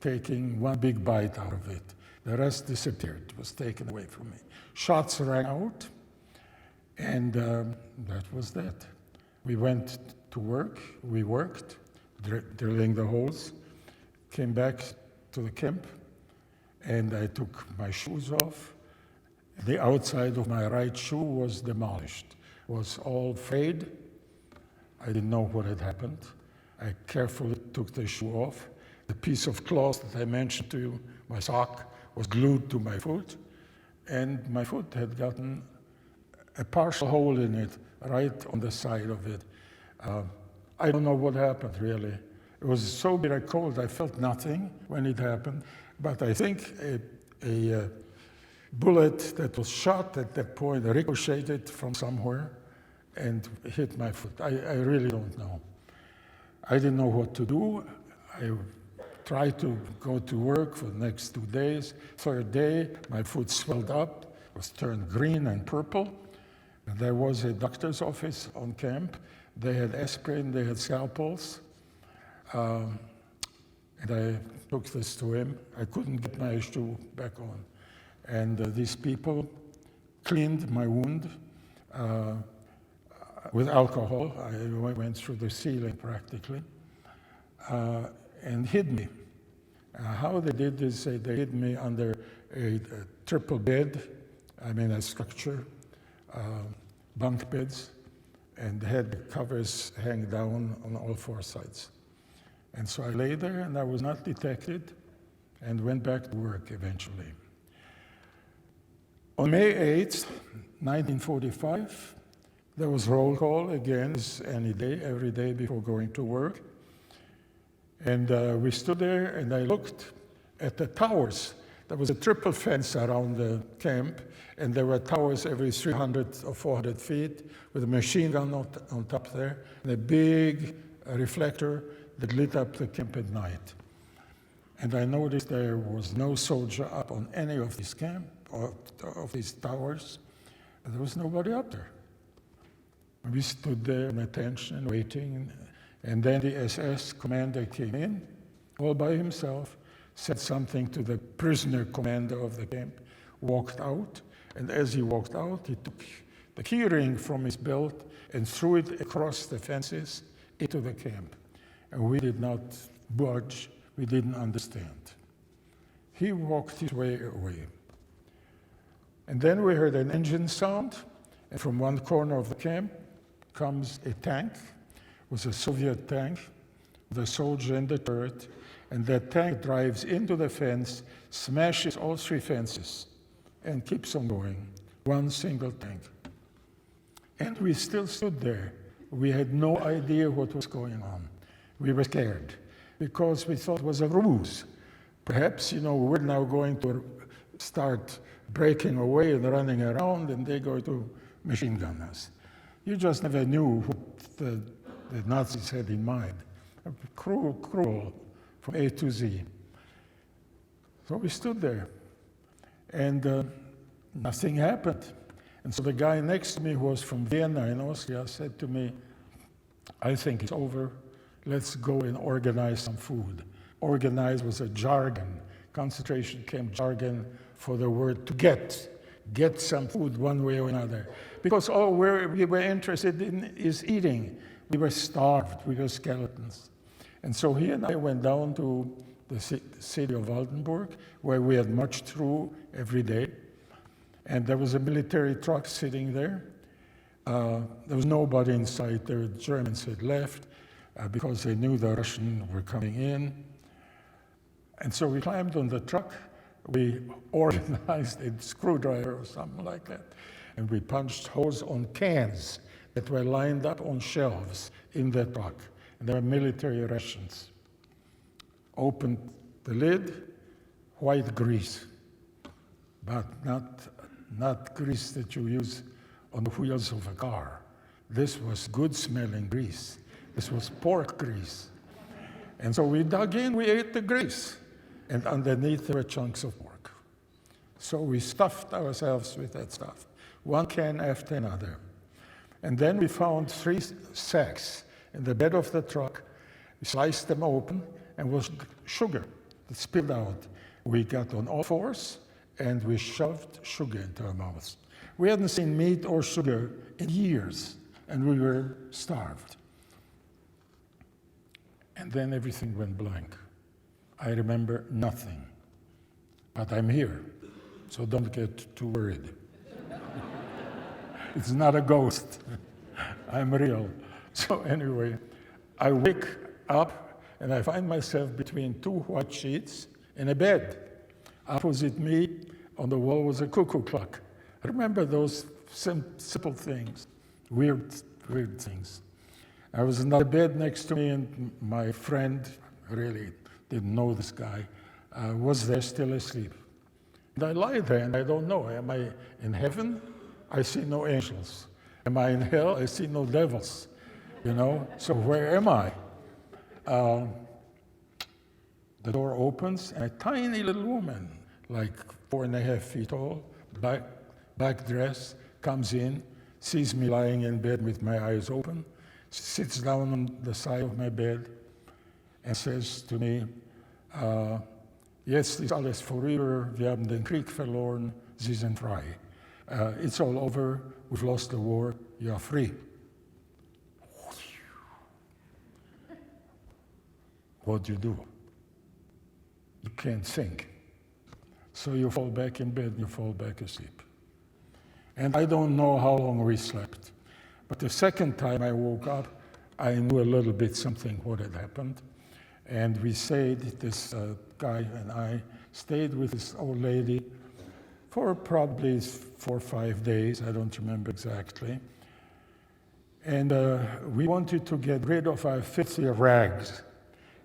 taking one big bite out of it. The rest disappeared. It was taken away from me. Shots rang out, and that was that. We went to work. We worked, drilling the holes, came back to the camp, and I took my shoes off. The outside of my right shoe was demolished, was all frayed. I didn't know what had happened. I carefully took the shoe off. The piece of cloth that I mentioned to you, my sock, was glued to my foot, and my foot had gotten a partial hole in it, right on the side of it. I don't know what happened, really. It was so bitter cold, I felt nothing when it happened, but I think a bullet that was shot at that point ricocheted from somewhere and hit my foot. I really don't know. I didn't know what to do. I tried to go to work for the next 2 days. Third day, my foot swelled up, was turned green and purple. And there was a doctor's office on camp. They had aspirin, they had scalpels. And I took this to him. I couldn't get my shoe back on. And these people cleaned my wound with alcohol. I went through the ceiling practically, and hid me. How they did this, they hid me under a triple bed, a structure, bunk beds, and had covers hang down on all four sides. And so I lay there, and I was not detected, and went back to work eventually. On May 8th, 1945, there was roll call again, as any day, every day before going to work. And we stood there, and I looked at the towers. There was a triple fence around the camp, and there were towers every 300 or 400 feet with a machine gun on top there, and a big reflector that lit up the camp at night. And I noticed there was no soldier up on any of these of these towers, and there was nobody up there. We stood there in attention, waiting, and then the SS commander came in, all by himself, said something to the prisoner commander of the camp, walked out, and as he walked out, he took the key ring from his belt and threw it across the fences into the camp. And we did not budge, we didn't understand. He walked his way away. And then we heard an engine sound, and from one corner of the camp comes a tank. It was a Soviet tank with a soldier in the turret, and that tank drives into the fence, smashes all three fences, and keeps on going. One single tank. And we still stood there. We had no idea what was going on. We were scared because we thought it was a ruse. Perhaps, we're now going to start breaking away and running around, and they're going to machine gun us. You just never knew what the Nazis had in mind. Cruel, cruel, from A to Z. So we stood there, and nothing happened. And so the guy next to me, who was from Vienna in Austria, said to me, "I think it's over. Let's go and organize some food." Organize was a jargon, concentration camp jargon for the word to get some food one way or another. Because all we were interested in is eating. We were starved, we were skeletons. And so he and I went down to the city of Waldenburg, where we had marched through every day. And there was a military truck sitting there. There was nobody inside. The Germans had left because they knew the Russians were coming in. And so we climbed on the truck. We organized a screwdriver or something like that. And we punched holes on cans that were lined up on shelves in the truck. And there were military rations. Opened the lid, white grease, but not grease that you use on the wheels of a car. This was good-smelling grease. This was pork grease. And so we dug in, we ate the grease. And underneath there were chunks of pork. So we stuffed ourselves with that stuff, one can after another. And then we found 3 sacks in the bed of the truck. We sliced them open, and was sugar that spilled out. We got on all fours, and we shoved sugar into our mouths. We hadn't seen meat or sugar in years, and we were starved. And then everything went blank. I remember nothing. But I'm here, so don't get too worried. It's not a ghost. I'm real. So anyway, I wake up, and I find myself between 2 white sheets in a bed. Opposite me, on the wall, was a cuckoo clock. I remember those simple things, weird things. I was in the bed next to me, and my friend, really didn't know this guy, was there still asleep. And I lie there, and I don't know. Am I in heaven? I see no angels. Am I in hell? I see no devils. So where am I? The door opens, and a tiny little woman, like 4.5 feet tall, black dress, comes in, sees me lying in bed with my eyes open, sits down on the side of my bed and says to me, jetzt ist alles vorüber, wir haben den Krieg verloren, Sie sind frei. It's all over, we've lost the war, you are free. What do? You can't think. So you fall back in bed, you fall back asleep. And I don't know how long we slept. But the second time I woke up, I knew a little bit something what had happened. And we stayed, this guy and I stayed with this old lady for probably 4 or 5 days, I don't remember exactly. And we wanted to get rid of our filthy rags.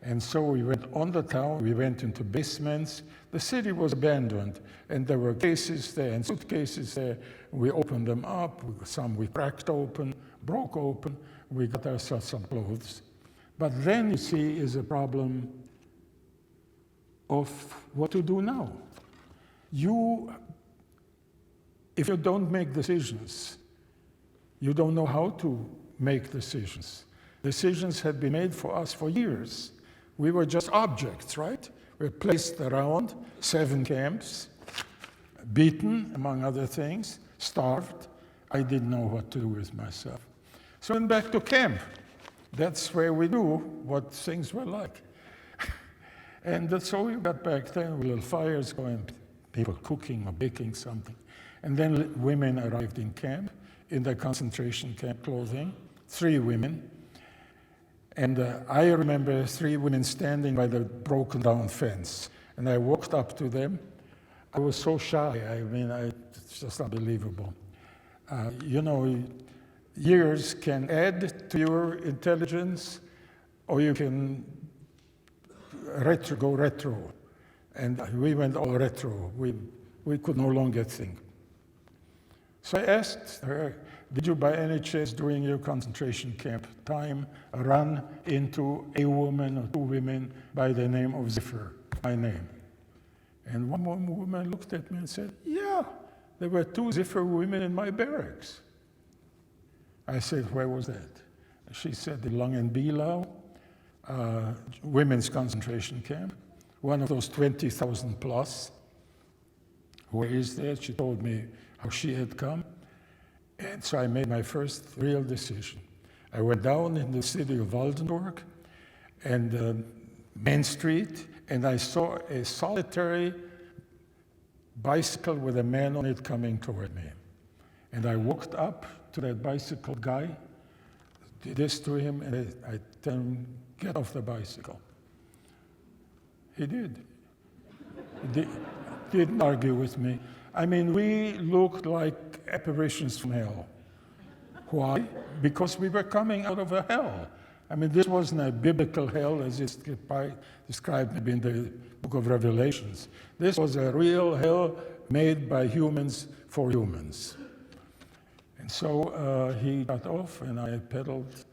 And so we went on the town, we went into basements. The city was abandoned, and there were cases there and suitcases there. We opened them up, some we cracked open, broke open, we got ourselves some clothes. But then, you see, is a problem of what to do now. If you don't make decisions, you don't know how to make decisions. Decisions had been made for us for years. We were just objects, right? We were placed around 7 camps, beaten, among other things, starved. I didn't know what to do with myself. So I went back to camp. That's where we knew what things were like. And so we got back there with little fires going, people cooking or baking something. And then women arrived in camp, in their concentration camp clothing, 3 women. And I remember 3 women standing by the broken down fence. And I walked up to them. I was so shy. I mean, it's just unbelievable. You know, years can add to your intelligence, or you can go retro. And we went all retro. We could no longer think. So I asked her, did you by any chance during your concentration camp time run into a woman or 2 women by the name of Ziffer, my name? And one woman looked at me and said, yeah, there were 2 Ziffer women in my barracks. I said, where was that? She said, the Langenbielau women's concentration camp, one of those 20,000 plus. Where is that? She told me how she had come. And so I made my first real decision. I went down in the city of Waldenburg and Main Street, and I saw a solitary bicycle with a man on it coming toward me. And I walked up to that bicycle guy, did this to him, and I tell him, get off the bicycle. He did. He didn't argue with me. I mean, we looked like apparitions from hell. Why? Because we were coming out of a hell. I mean, this wasn't a biblical hell as it's described in the book of Revelations. This was a real hell made by humans for humans. And so he got off, and I pedaled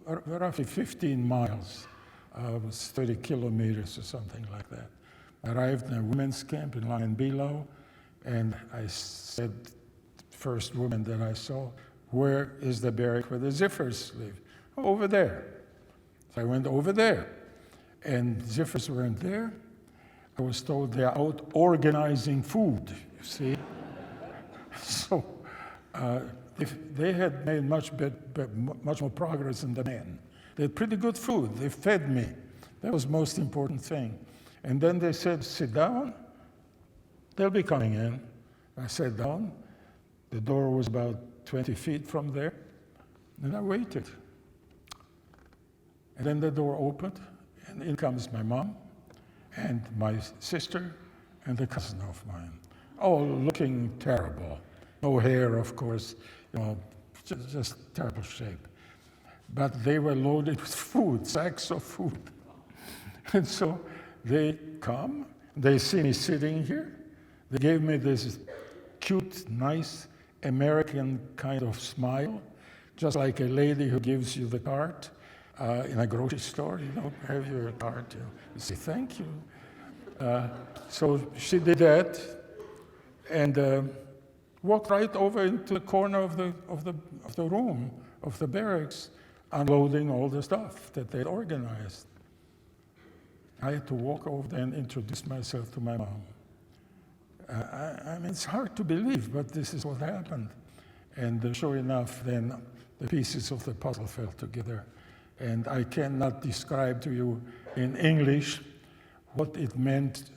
roughly 15 miles. It was 30 kilometers or something like that. Arrived in a women's camp in Langenbielau, and I said, first woman that I saw, where is the barrack where the Ziffers live? Oh, over there. So I went over there, and Ziffers weren't there. I was told they're out organizing food, you see. So if they had made much more progress than the men. They had pretty good food. They fed me. That was the most important thing. And then they said, sit down. They'll be coming in. I sat down. The door was about 20 feet from there. And I waited. And then the door opened, and in comes my mom and my sister and a cousin of mine, all looking terrible. No hair, of course, you know, just terrible shape. But they were loaded with food, sacks of food. And so they come, they see me sitting here. They gave me this cute, nice American kind of smile, just like a lady who gives you the card in a grocery store. You know, have your card. You say thank you. So she did that, and walked right over into the corner of the room, of the barracks, unloading all the stuff that they'd organized. I had to walk over there and introduce myself to my mom. I mean, it's hard to believe, but this is what happened. And sure enough, then the pieces of the puzzle fell together. And I cannot describe to you in English what it meant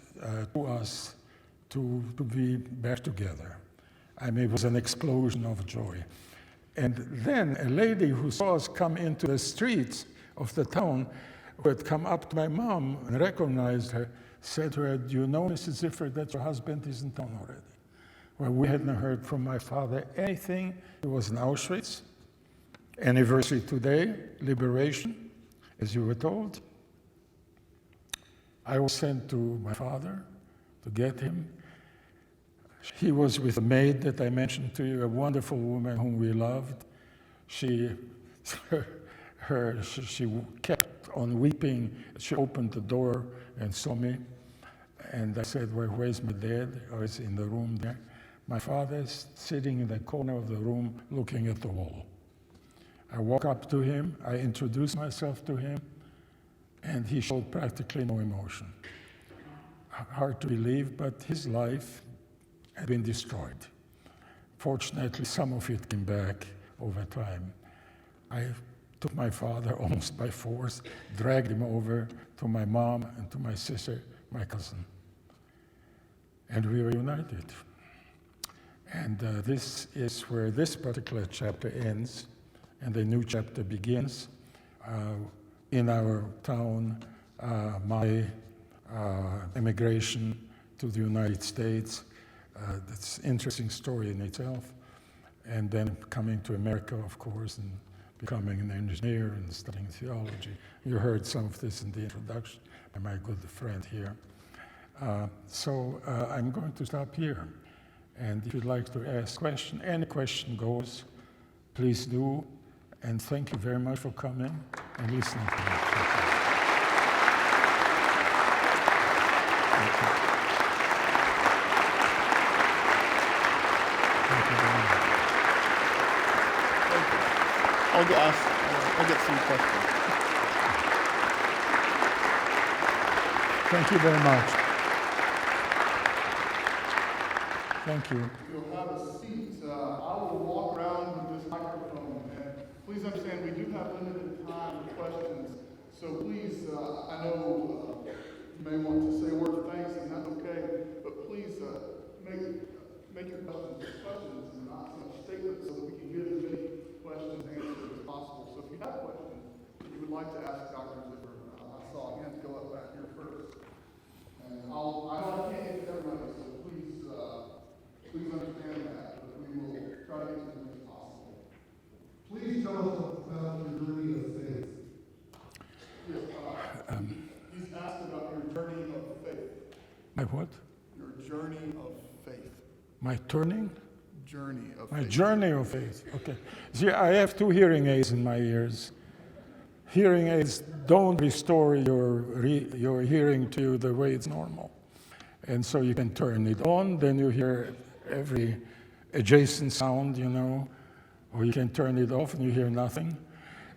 to us to be back together. I mean, it was an explosion of joy. And then a lady who saw us come into the streets of the town, who had come up to my mom and recognized her, said to her, "Do you know, Mrs. Ziffer, that your husband is in town already?" Well, we hadn't heard from my father anything. He was in Auschwitz. Anniversary today, liberation, as you were told. I was sent to my father to get him. He was with a maid that I mentioned to you, a wonderful woman whom we loved. She kept on weeping. She opened the door and saw me. And I said, "Well, where's my dad?" I was in the room there. My father's sitting in the corner of the room looking at the wall. I walk up to him, I introduce myself to him, and he showed practically no emotion. Hard to believe, but his life had been destroyed. Fortunately, some of it came back over time. I took my father almost by force, dragged him over to my mom and to my sister, my cousin. And we were united. And this is where this particular chapter ends, and a new chapter begins. In our town, my immigration to the United States, that's an interesting story in itself. And then coming to America, of course, and becoming an engineer and studying theology. You heard some of this in the introduction by my good friend here. So I'm going to stop here. And if you'd like to ask a question, any question goes, please do. And thank you very much for coming and listening to me. Thank you. Thank you very much. I'll get some questions. Thank you very much. Thank you. You'll have a seat. I will walk around with this microphone, and please understand we do have limited time for questions. So please, I know you may want to say a word of thanks, and that's okay. But please make your questions and not so much statements, so that we can get as many questions answered as possible. So if you have questions that you would like to ask Dr. Ziffer, I saw hands go up back here first. And I know I can't get to everybody, so please understand that, but we will try to get to as much as possible. Please tell us about your journey of faith. Yes, he's asked about your journey of faith. My what? Your journey of faith. My turning? Journey of My faith. journey of faith, okay. See, I have 2 hearing aids in my ears. Hearing aids don't restore your hearing to you the way it's normal. And so you can turn it on, then you hear every adjacent sound, you know, or you can turn it off and you hear nothing.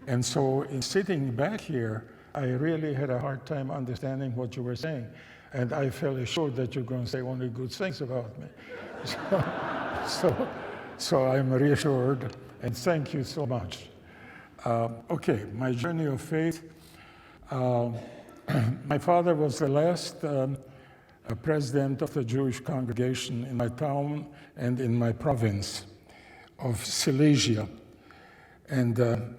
And so in sitting back here, I really had a hard time understanding what you were saying. And I felt assured that you're going to say only good things about me. So I'm reassured, and thank you so much. Okay, my journey of faith. My father was the last president of the Jewish congregation in my town and in my province of Silesia. And then,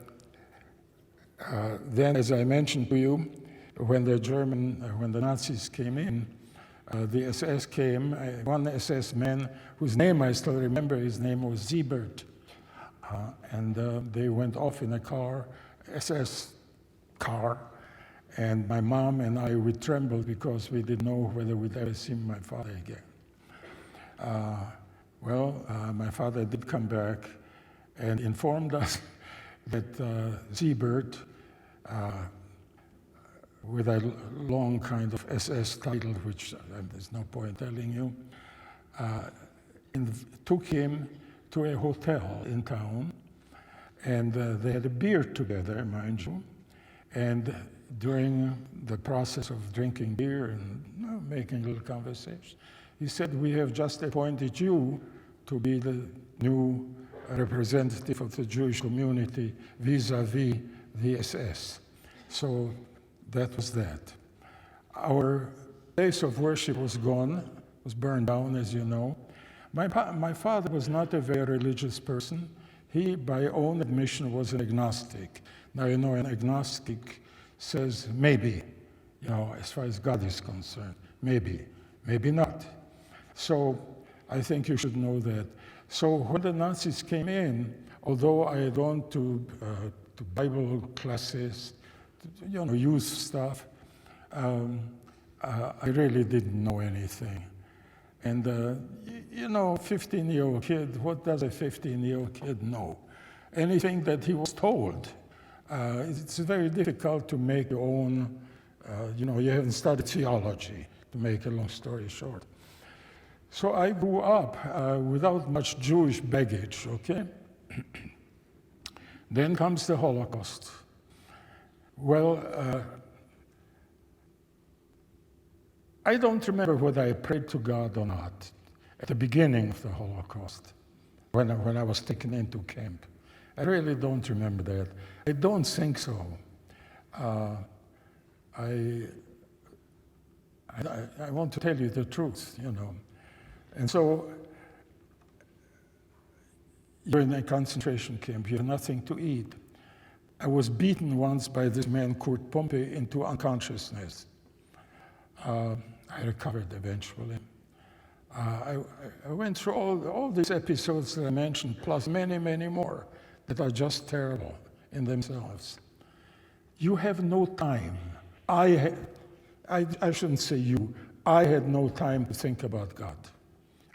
as I mentioned to you, when the Nazis came in, the SS came, one SS man whose name I still remember, his name was Ziffer. And they went off in a car, SS car, and my mom and I, we trembled because we didn't know whether we'd ever see my father again. My father did come back and informed us that Ziffer, with a long kind of SS title, which there's no point telling you, and took him to a hotel in town, and they had a beer together, mind you, and during the process of drinking beer and making a little conversation, he said, "We have just appointed you to be the new representative of the Jewish community vis-a-vis the SS." So that was that. Our place of worship was gone, was burned down, as you know. My father was not a very religious person. He, by own admission, was an agnostic. Now, you know, an agnostic says maybe, you know, as far as God is concerned, maybe, maybe not. So I think you should know that. So when the Nazis came in, although I had gone to Bible classes, you know, youth stuff, I really didn't know anything. And, you know, 15-year-old kid, what does a 15-year-old kid know? Anything that he was told. It's very difficult to make your own, you know, you haven't studied theology, to make a long story short. So I grew up without much Jewish baggage, okay? Then comes the Holocaust. Well, I don't remember whether I prayed to God or not at the beginning of the Holocaust, when I was taken into camp. I really don't remember that. I don't think so. I want to tell you the truth, you know. And so you're in a concentration camp, you have nothing to eat. I was beaten once by this man, Kurt Pompey, into unconsciousness. I recovered eventually. I went through all these episodes that I mentioned, plus many, many more that are just terrible in themselves. You have no time. I shouldn't say you. I had no time to think about God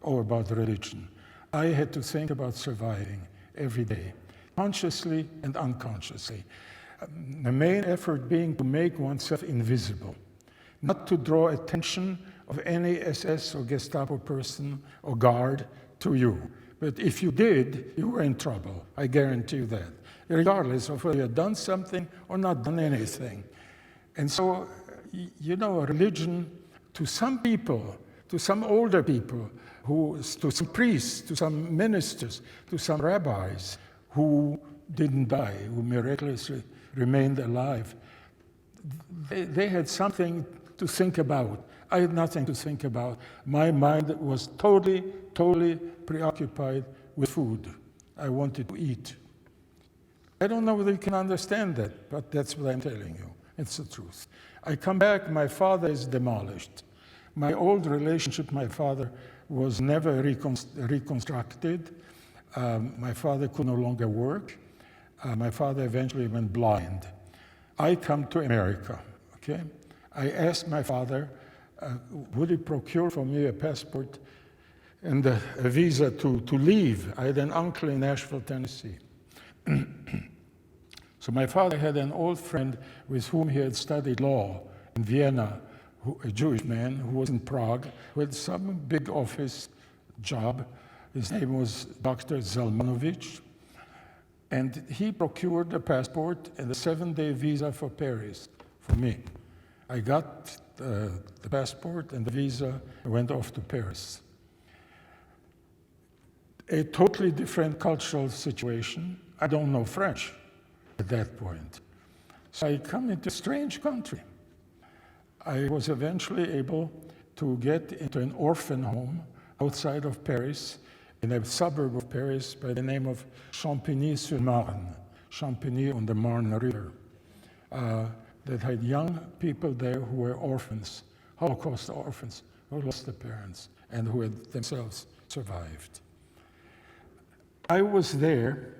or about religion. I had to think about surviving every day, consciously and unconsciously. The main effort being to make oneself invisible, not to draw attention of any SS or Gestapo person or guard to you. But if you did, you were in trouble. I guarantee you that, regardless of whether you had done something or not done anything. And so, you know, religion, to some people, to some older people, to some priests, to some ministers, to some rabbis who didn't die, who miraculously remained alive, they had something to think about. I had nothing to think about. My mind was totally preoccupied with food. I wanted to eat. I don't know whether you can understand that, but that's what I'm telling you. It's the truth. I come back, my father is demolished. My old relationship, my father, was never reconstructed. My father could no longer work. My father eventually went blind. I come to America, okay? I asked my father, would he procure for me a passport and a visa to leave. I had an uncle in Nashville, Tennessee. So my father had an old friend with whom he had studied law in Vienna, a Jewish man who was in Prague, who had some big office job. His name was Dr. Zalmanovich. And he procured a passport and a 7-day visa for Paris for me. I got the passport and the visa and went off to Paris. A totally different cultural situation. I don't know French at that point. So I come into a strange country. I was eventually able to get into an orphan home outside of Paris, in a suburb of Paris by the name of Champigny-sur-Marne, Champigny on the Marne River, that had young people there who were orphans, Holocaust orphans, who lost their parents and who had themselves survived. I was there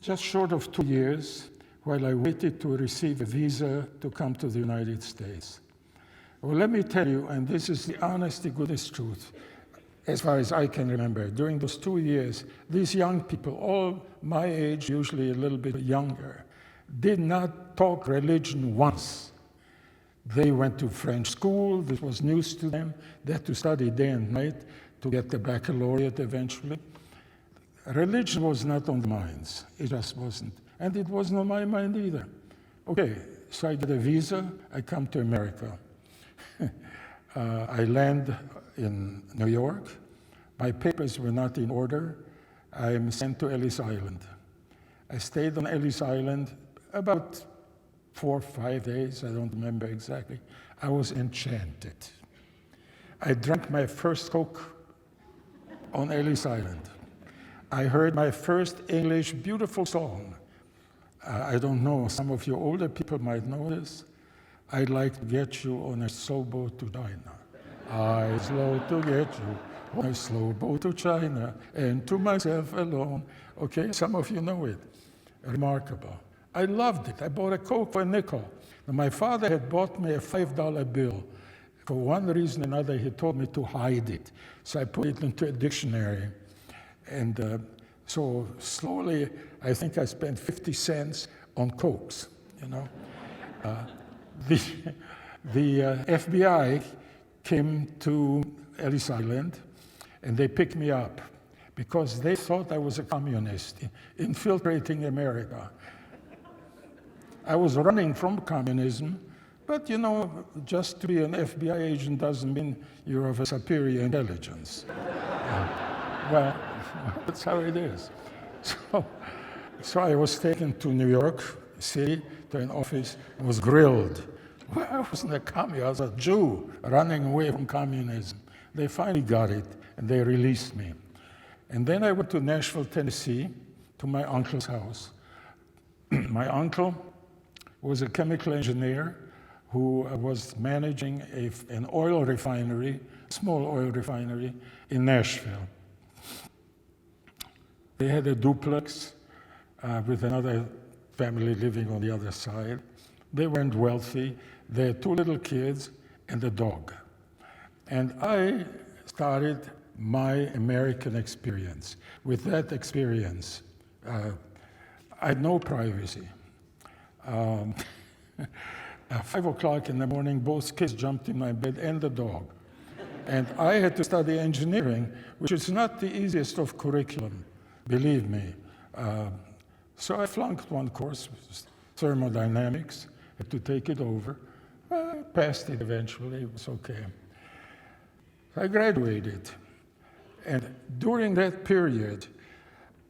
just short of 2 years while I waited to receive a visa to come to the United States. Well, let me tell you, and this is the honest to goodness truth, as far as I can remember, during those 2 years, these young people, all my age, usually a little bit younger, did not talk religion once. They went to French school. This was news to them. They had to study day and night to get the baccalaureate eventually. Religion was not on their minds. It just wasn't. And it wasn't on my mind either. Okay, so I get a visa. I come to America. I land in New York. My papers were not in order. I am sent to Ellis Island. I stayed on Ellis Island about 4 or 5 days, I don't remember exactly. I was enchanted. I drank my first Coke on Ellis Island. I heard my first English beautiful song. I don't know, some of you older people might know this. I'd like to get you on a slow boat to China. I'd slow to get you on a slow boat to China and to myself alone. Okay, some of you know it. Remarkable. I loved it. I bought a Coke for a nickel. Now, my father had bought me a $5 bill. For one reason or another, he told me to hide it. So I put it into a dictionary. And so slowly, I think I spent 50 cents on Cokes, you know. The FBI came to Ellis Island, and they picked me up because they thought I was a communist infiltrating America. I was running from communism, but you know, just to be an FBI agent doesn't mean you're of a superior intelligence. Well, that's how it is. So I was taken to New York City, to an office, and was grilled. Well, I wasn't a communist, I was a Jew running away from communism. They finally got it, and they released me. And then I went to Nashville, Tennessee, to my uncle's house. My uncle was a chemical engineer who was managing an oil refinery, small oil refinery in Nashville. They had a duplex with another family living on the other side. They weren't wealthy. They had 2 little kids and a dog. And I started my American experience. With that experience, I had no privacy. At 5 o'clock in the morning, both kids jumped in my bed and the dog. And I had to study engineering, which is not the easiest of curriculum, believe me. So I flunked one course, thermodynamics, had to take it over. I passed it eventually, it was okay. I graduated. And during that period,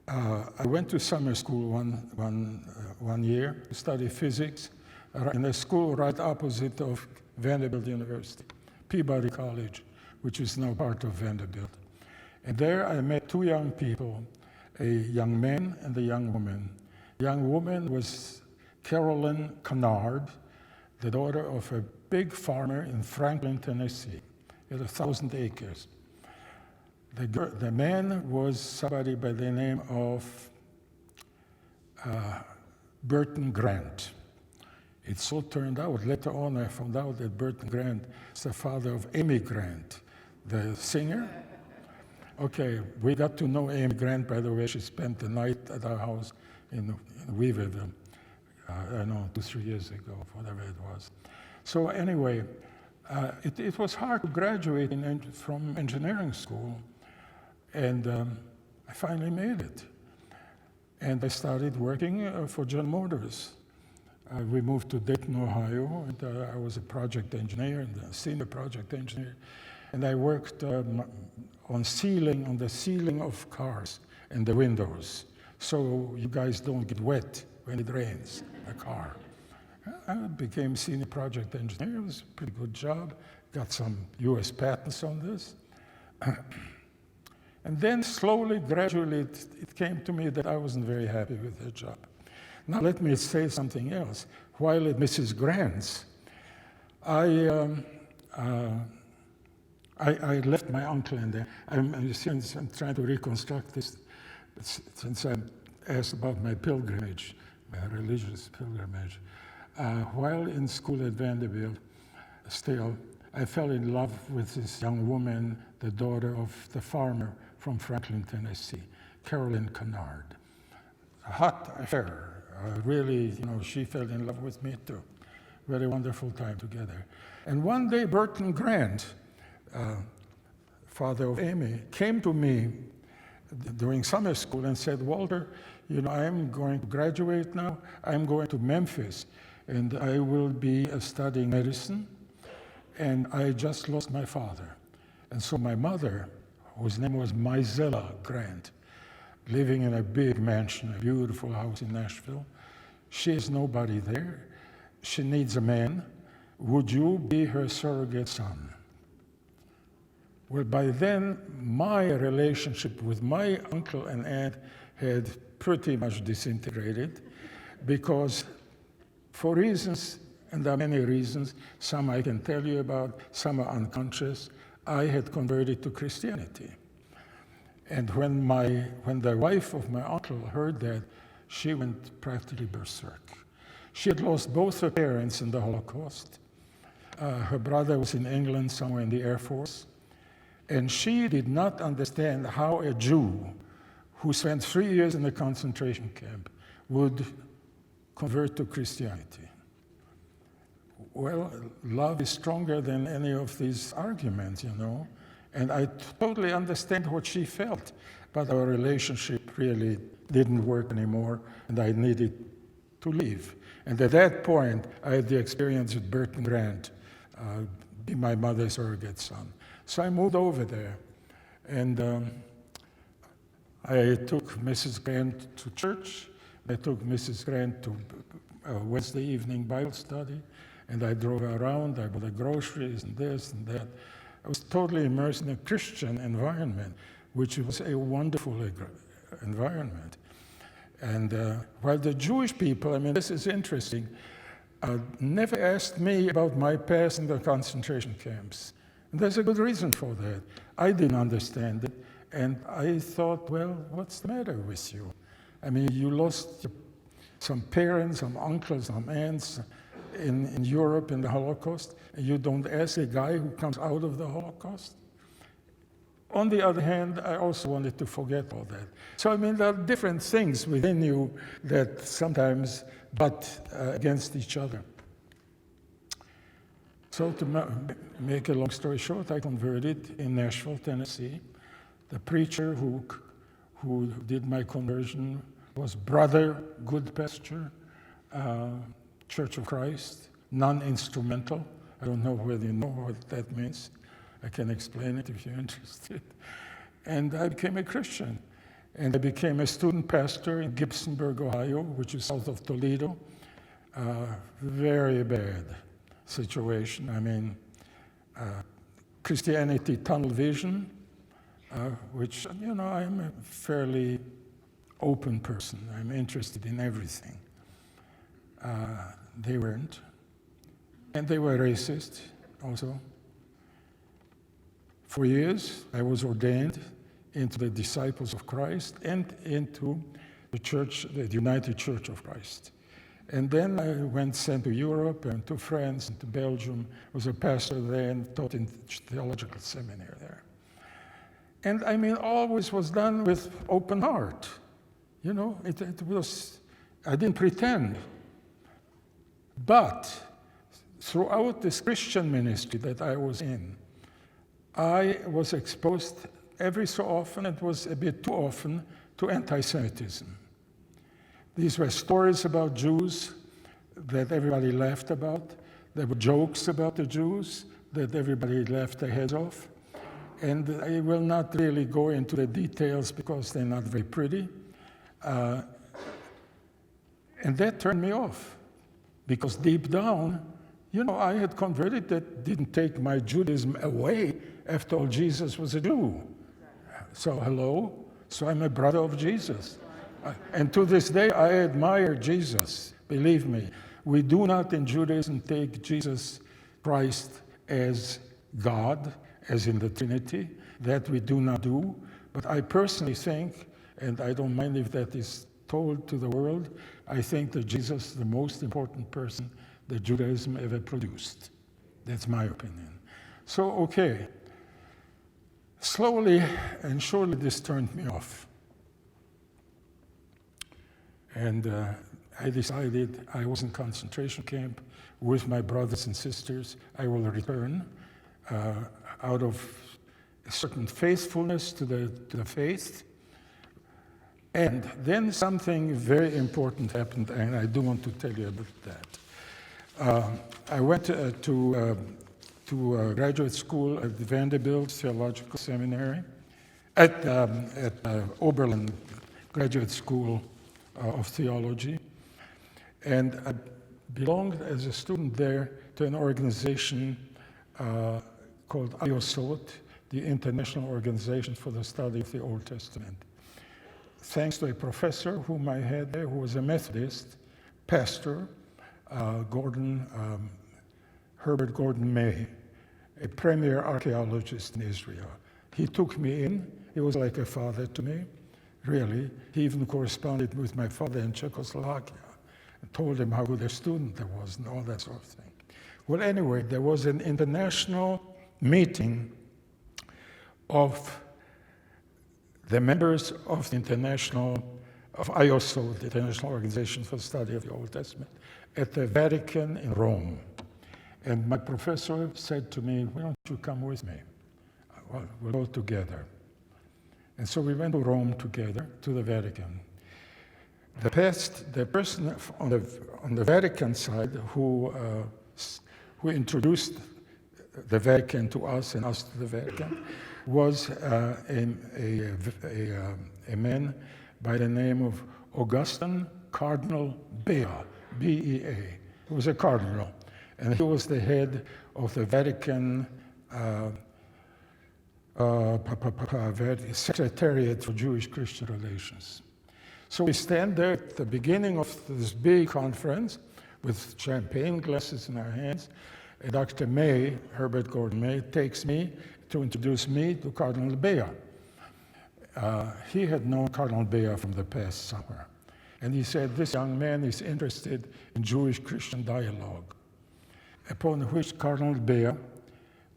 I went to summer school one year to study physics in a school right opposite of Vanderbilt University, Peabody College, which is now part of Vanderbilt. And there I met 2 young people, a young man and a young woman. The young woman was Carolyn Kennard, the daughter of a big farmer in Franklin, Tennessee. He had 1,000 acres. The man was somebody by the name of Burton Grant. It so turned out, later on I found out that Burton Grant is the father of Amy Grant, the singer. Okay, we got to know Amy Grant, by the way. She spent the night at our house in Weaverville, I don't know, 2-3 years ago, whatever it was. So anyway, it was hard to graduate from engineering school, and I finally made it. And I started working for General Motors. We moved to Dayton, Ohio, and I was a project engineer and a senior project engineer. And I worked on the ceiling of cars and the windows, so you guys don't get wet when it rains, a car. I became senior project engineer. It was a pretty good job. Got some US patents on this. And then slowly, gradually, it came to me that I wasn't very happy with the job. Now let me say something else. While at Mrs. Grant's, I left my uncle in there. I'm trying to reconstruct this since I asked about my pilgrimage, my religious pilgrimage. While in school at Vanderbilt, still, I fell in love with this young woman, the daughter of the farmer from Franklin, Tennessee, Carolyn Kennard. A hot affair. Really, you know, she fell in love with me too. very wonderful time together. And one day, Burton Grant, father of Amy, came to me during summer school and said, Walter, you know, I'm going to graduate now. I'm going to Memphis, and I will be studying medicine. And I just lost my father. And so my mother, whose name was Mizella Grant, living in a big mansion, a beautiful house in Nashville, she has nobody there. She needs a man. Would you be her surrogate son? Well, by then, my relationship with my uncle and aunt had pretty much disintegrated because for reasons, and there are many reasons, some I can tell you about, some are unconscious, I had converted to Christianity. And when the wife of my uncle heard that, she went practically berserk. She had lost both her parents in the Holocaust. Her brother was in England, somewhere in the Air Force. And she did not understand how a Jew who spent 3 years in a concentration camp would convert to Christianity. Well, love is stronger than any of these arguments, you know. And I totally understand what she felt, but our relationship really didn't work anymore, and I needed to leave. And at that point, I had the experience with Burton Grant, be my mother's surrogate son. So I moved over there, and I took Mrs. Grant to church. I took Mrs. Grant to Wednesday evening Bible study, and I drove around. I bought the groceries and this and that. I was totally immersed in a Christian environment, which was a wonderful environment. And while the Jewish people, I mean, this is interesting, never asked me about my past in the concentration camps. And there's a good reason for that. I didn't understand it, and I thought, well, what's the matter with you? I mean, you lost some parents, some uncles, some aunts in Europe in the Holocaust, and you don't ask a guy who comes out of the Holocaust? On the other hand, I also wanted to forget all that. So, I mean, there are different things within you that sometimes butt against each other. So to make a long story short, I converted in Nashville, Tennessee. The preacher who did my conversion was Brother Goodpasture, Church of Christ, non-instrumental. I don't know whether you know what that means. I can explain it if you're interested. And I became a Christian. And I became a student pastor in Gibsonburg, Ohio, which is south of Toledo. Very bad situation. I mean, Christianity tunnel vision, which, you know, I'm a fairly open person. I'm interested in everything. They weren't. And they were racist also. For years, I was ordained into the Disciples of Christ and into the church, the United Church of Christ. And then I went sent to Europe and to France and to Belgium. Was a pastor there and taught in theological seminary there. And I mean, always was done with open heart. You know, it was, I didn't pretend. But throughout this Christian ministry that I was in, I was exposed every so often, it was a bit too often, to anti-Semitism. These were stories about Jews that everybody laughed about. There were jokes about the Jews that everybody laughed their heads off. And I will not really go into the details because they're not very pretty. And that turned me off. Because deep down, you know, I had converted. That didn't take my Judaism away. After all, Jesus was a Jew. So, hello? So I'm a brother of Jesus. And to this day, I admire Jesus. Believe me, we do not in Judaism take Jesus Christ as God, as in the Trinity. That we do not do. But I personally think, and I don't mind if that is told to the world, I think that Jesus is the most important person that Judaism ever produced. That's my opinion. So, okay. Slowly and surely this turned me off. And I decided I was in concentration camp with my brothers and sisters. I will return out of a certain faithfulness to the faith. And then something very important happened, and I do want to tell you about that. I went to graduate school at Vanderbilt Theological Seminary, at Oberlin Graduate School of Theology, and I belonged as a student there to an organization called IOSOT, the International Organization for the Study of the Old Testament. Thanks to a professor whom I had there, who was a Methodist pastor, Herbert Gordon May, a premier archaeologist in Israel. He took me in. He was like a father to me, really. He even corresponded with my father in Czechoslovakia and told him how good a student I was and all that sort of thing. Well, anyway, there was an international meeting of the members of the IOSO, the International Organization for the Study of the Old Testament, at the Vatican in Rome. And my professor said to me, why don't you come with me? Well, we'll go together. And so we went to Rome together, to the Vatican. The person on the Vatican side who introduced the Vatican to us and us to the Vatican was a man by the name of Augustin Cardinal Bea, B-E-A. He was a cardinal, and he was the head of the Vatican Secretariat for Jewish-Christian Relations. So we stand there at the beginning of this big conference with champagne glasses in our hands, and Dr. May, Herbert Gordon May, takes me to introduce me to Cardinal Bea. He had known Cardinal Bea from the past summer. And he said, this young man is interested in Jewish-Christian dialogue. Upon which Cardinal Bea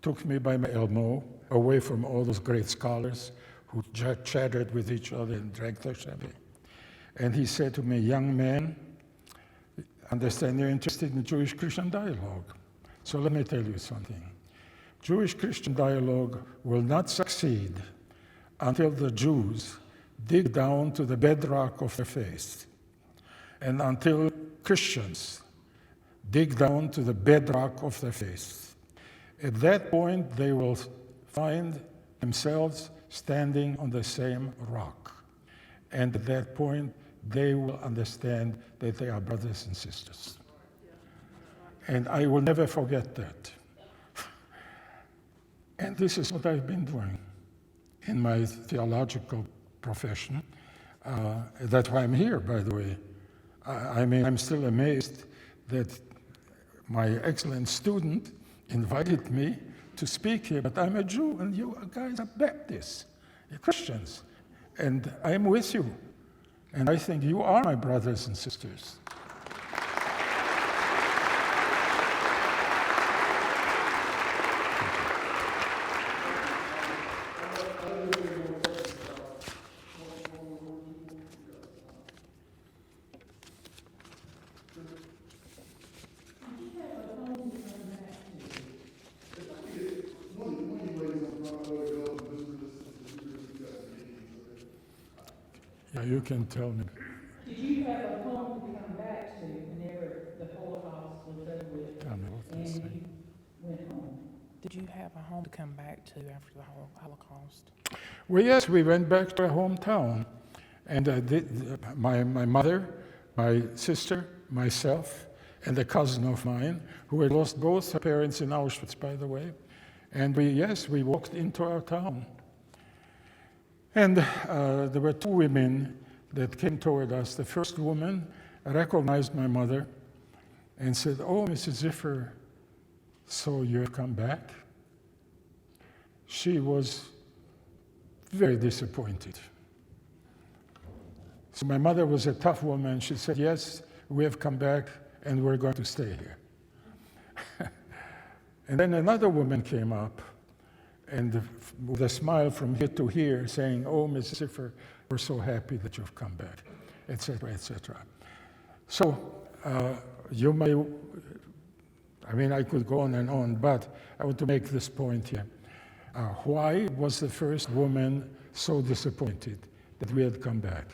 took me by my elbow away from all those great scholars who chattered with each other and drank their champagne. And he said to me, young man, understand you're interested in Jewish-Christian dialogue. So let me tell you something. Jewish-Christian dialogue will not succeed until the Jews dig down to the bedrock of their faith, and until Christians dig down to the bedrock of their faith. At that point, they will find themselves standing on the same rock. And at that point, they will understand that they are brothers and sisters. And I will never forget that. And this is what I've been doing in my theological profession. That's why I'm here, by the way. I mean, I'm still amazed that my excellent student invited me to speak here, but I'm a Jew, and you guys are Baptists, you're Christians, and I'm with you. And I think you are my brothers and sisters. Yeah, you can tell me. Did you have a home to come back to whenever the Holocaust was over with? Tell me what And they say. you went home? Did you have a home to come back to after the Holocaust? Well, yes, we went back to our hometown. And my mother, my sister, myself, and a cousin of mine, who had lost both her parents in Auschwitz, by the way. And we walked into our town. And there were two women that came toward us. The first woman recognized my mother and said, "Oh, Mrs. Ziffer, so you have come back?" She was very disappointed. So my mother was a tough woman. She said, "Yes, we have come back and we're going to stay here." And then another woman came up and with a smile from here to here saying, "Oh, Ms. Ziffer, we're so happy that you've come back," etc., etc. So you may, I mean, I could go on, but I want to make this point here. Why was the first woman so disappointed that we had come back?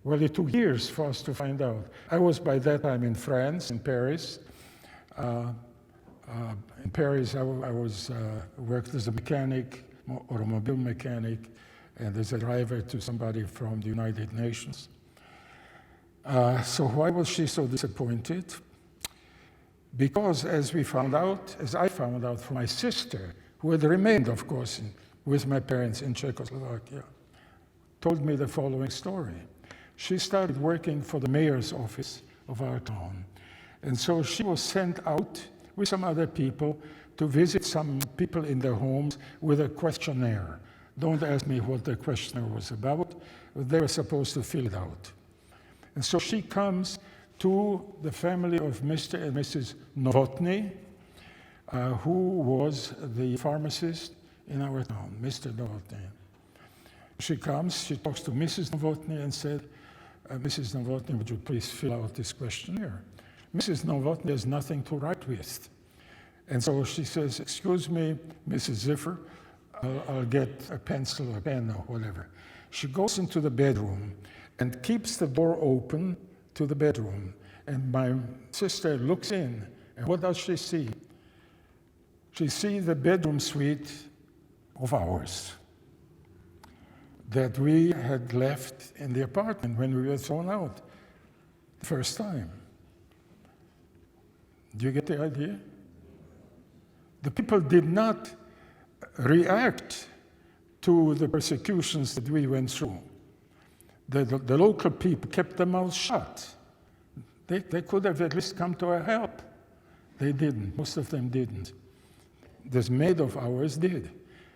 Well, it took years for us to find out. I was by that time in France, in Paris. In Paris, I worked as a mechanic, automobile mechanic, and as a driver to somebody from the United Nations. So why was she so disappointed? Because as I found out from my sister, who had remained, of course, with my parents in Czechoslovakia, told me the following story. She started working for the mayor's office of our town. And so she was sent out with some other people to visit some people in their homes with a questionnaire. Don't ask me what the questionnaire was about, but they were supposed to fill it out. And so she comes to the family of Mr. and Mrs. Novotny, who was the pharmacist in our town, Mr. Novotny. She comes, she talks to Mrs. Novotny and said, Mrs. Novotny, would you please fill out this questionnaire? Mrs. Novotny has nothing to write with. And so she says, excuse me, Mrs. Ziffer, I'll get a pencil or a pen or whatever. She goes into the bedroom and keeps the door open to the bedroom. And my sister looks in, and what does she see? She sees the bedroom suite of ours that we had left in the apartment when we were thrown out the first time. Do you get the idea? The people did not react to the persecutions that we went through. The local people kept their mouths shut. They could have at least come to our help. They didn't. Most of them didn't. This maid of ours did.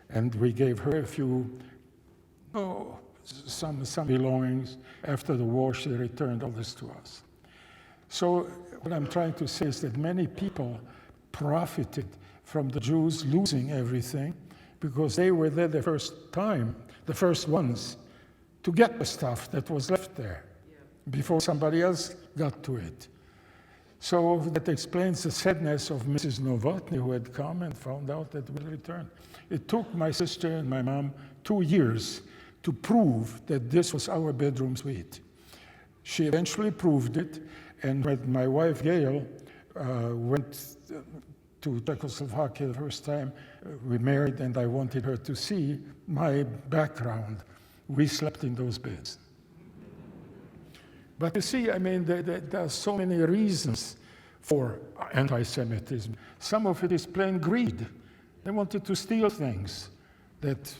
And we gave her a few, some belongings. After the war, she returned all this to us. So what I'm trying to say is that many people profited from the Jews losing everything because they were there the first ones to get the stuff that was left there before somebody else got to it. So that explains the sadness of Mrs. Novotny, who had come and found out that we returned. It took my sister and my mom 2 years to prove that this was our bedroom suite. She eventually proved it, and when my wife Gail went to Czechoslovakia the first time, we married, and I wanted her to see my background. We slept in those beds. But you see, I mean, there are so many reasons for anti-Semitism. Some of it is plain greed. They wanted to steal things that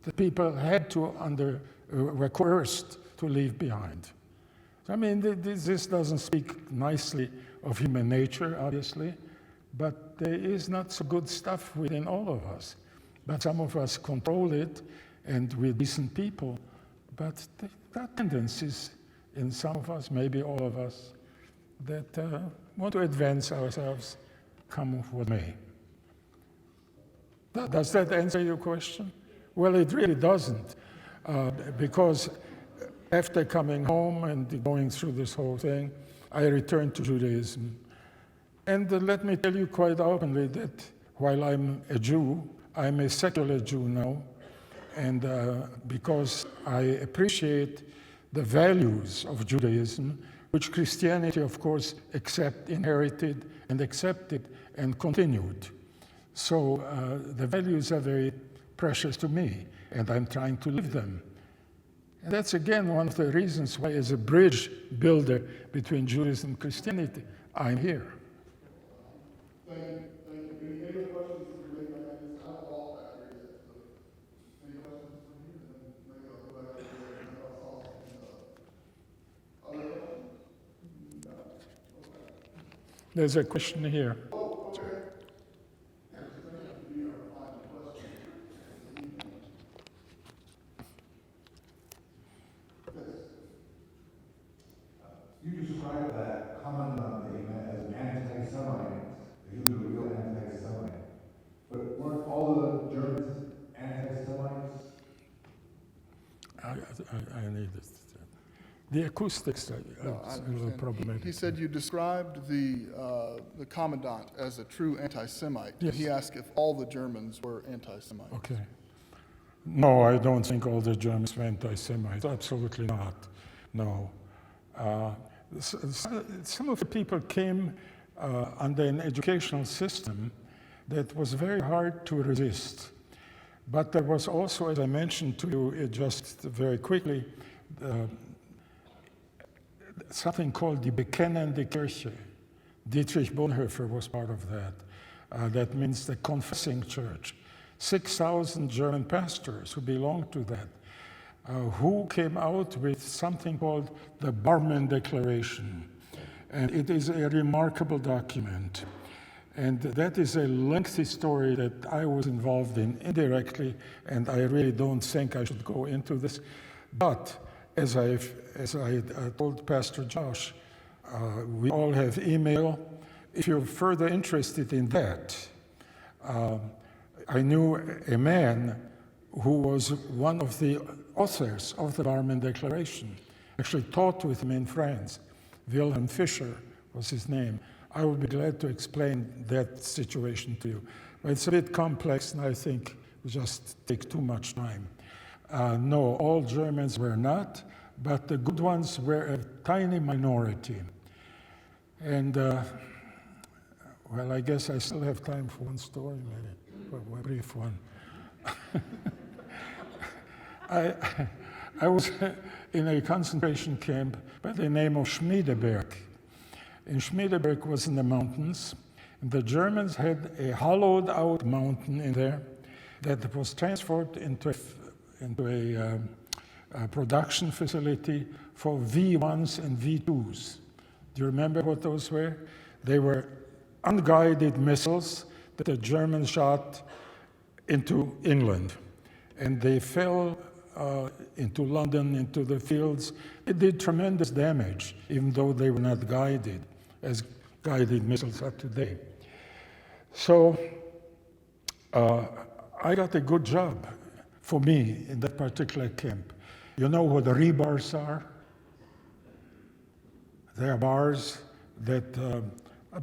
the people had to were coerced to leave behind. So, I mean, this doesn't speak nicely of human nature, obviously, but there is not so good stuff within all of us. But some of us control it, and we're decent people. But there are tendencies in some of us, maybe all of us, that want to advance ourselves, come what may. Does that answer your question? Well, it really doesn't, because after coming home and going through this whole thing, I returned to Judaism. And let me tell you quite openly that while I'm a Jew, I'm a secular Jew now, and because I appreciate the values of Judaism, which Christianity, of course, inherited and accepted and continued. So the values are very precious to me, and I'm trying to live them. And that's, again, one of the reasons why, as a bridge builder between Judaism and Christianity, I'm here. Thank you. Any other questions from me? I have a lot back here. Any questions from you? And then maybe I'll go back to the other questions? No. Okay. There's a question here. Oh, okay. This is going to be our final question. You described that common name as an anti-Semite. He was a real anti-Semite. But weren't all the Germans anti-Semites? I need this. The acoustics are No, I a little understand. problematic. He said you described the commandant as a true anti-Semite. Yes. He asked if all the Germans were anti-Semites. Okay. No, I don't think all the Germans were anti-Semites. Absolutely not. No. Some of the people came under an educational system that was very hard to resist. But there was also, as I mentioned to you just very quickly, something called the Bekennende Kirche. Dietrich Bonhoeffer was part of that. That means the confessing church. 6,000 German pastors who belonged to that, who came out with something called the Barmen Declaration. And it is a remarkable document. And that is a lengthy story that I was involved in indirectly, and I really don't think I should go into this. But as I told Pastor Josh, we all have email. If you're further interested in that, I knew a man who was one of the authors of the Barmen Declaration, actually taught with him in France. Wilhelm Fischer was his name. I would be glad to explain that situation to you. But it's a bit complex, and I think it would just take too much time. No, all Germans were not, but the good ones were a tiny minority. And, well, I guess I still have time for one story, maybe, a brief one. I was in a concentration camp by the name of Schmiedeberg. And Schmiedeberg was in the mountains, and the Germans had a hollowed out mountain in there that was transferred into a production facility for V1s and V2s. Do you remember what those were? They were unguided missiles that the Germans shot into England. And they fell into London, into the fields. It did tremendous damage, even though they were not guided, as guided missiles are today. So I got a good job for me in that particular camp. You know what the rebars are? They are bars that are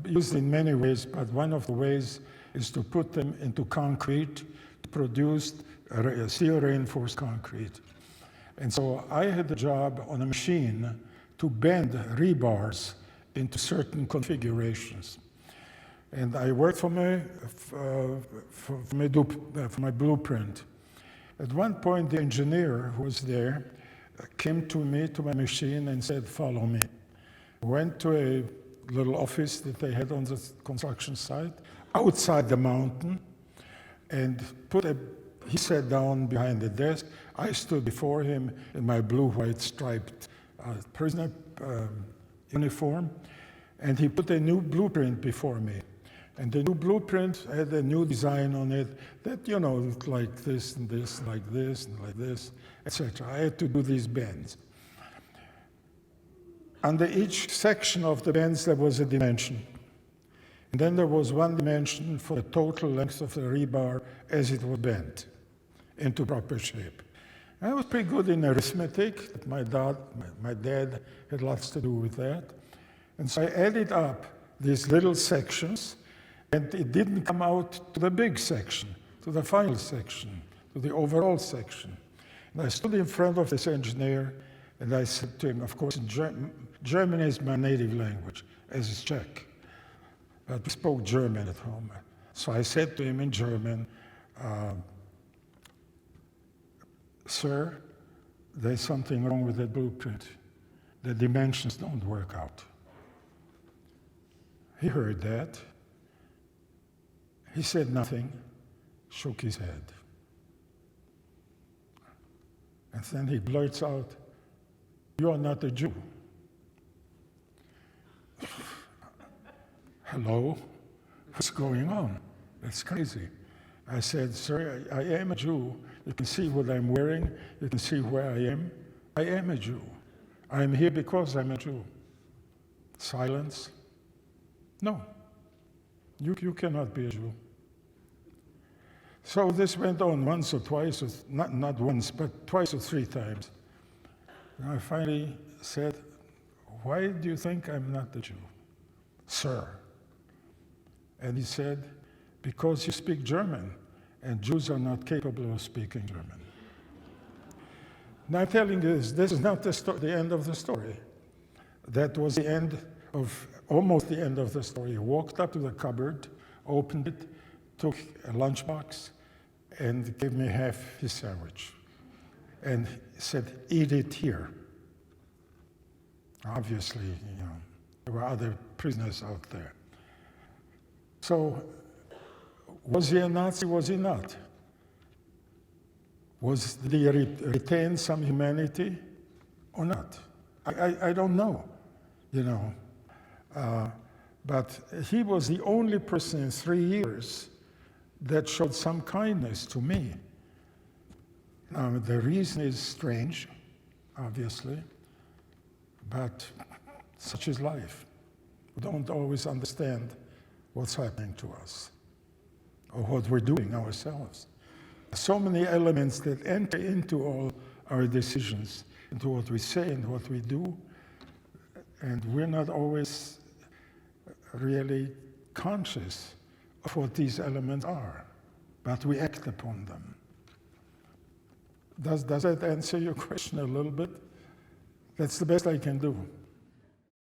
used in many ways, but one of the ways is to put them into concrete to produce steel reinforced concrete. And so I had the job on a machine to bend rebars into certain configurations. And I worked for my blueprint. At one point, the engineer who was there came to me, to my machine, and said, "Follow me." Went to a little office that they had on the construction site, outside the mountain, and he sat down behind the desk. I stood before him in my blue-white striped prisoner uniform, and he put a new blueprint before me. And the new blueprint had a new design on it that, looked like this and this, like this and like this, etc. I had to do these bends. Under each section of the bends, there was a dimension. And then there was one dimension for the total length of the rebar as it was bent into proper shape. I was pretty good in arithmetic. My dad had lots to do with that. And so I added up these little sections, and it didn't come out to the big section, to the final section, to the overall section. And I stood in front of this engineer, and I said to him, of course, German is my native language, as is Czech. But we spoke German at home. So I said to him in German, "Sir, there's something wrong with that blueprint. The dimensions don't work out." He heard that. He said nothing, shook his head. And then he blurts out, "You are not a Jew." Hello? What's going on? That's crazy. I said, "Sir, I am a Jew. You can see what I'm wearing. You can see where I am. I am a Jew. I'm here because I'm a Jew." Silence. "No, you cannot be a Jew." So this went on once or twice, not once, but twice or three times. And I finally said, "Why do you think I'm not a Jew, sir?" And he said, "Because you speak German, and Jews are not capable of speaking German." Now I'm telling you this is not the end of the story. That was the end of, almost the end of the story. He walked up to the cupboard, opened it, took a lunchbox, and gave me half his sandwich. And said, "Eat it here." Obviously, there were other prisoners out there. So, was he a Nazi? Was he not? Did he retain some humanity or not? I don't know, but he was the only person in 3 years that showed some kindness to me. Now, the reason is strange, obviously, but such is life. We don't always understand what's happening to us or what we're doing ourselves. So many elements that enter into all our decisions, into what we say and what we do, and we're not always really conscious of what these elements are, but we act upon them. Does that answer your question a little bit? That's the best I can do.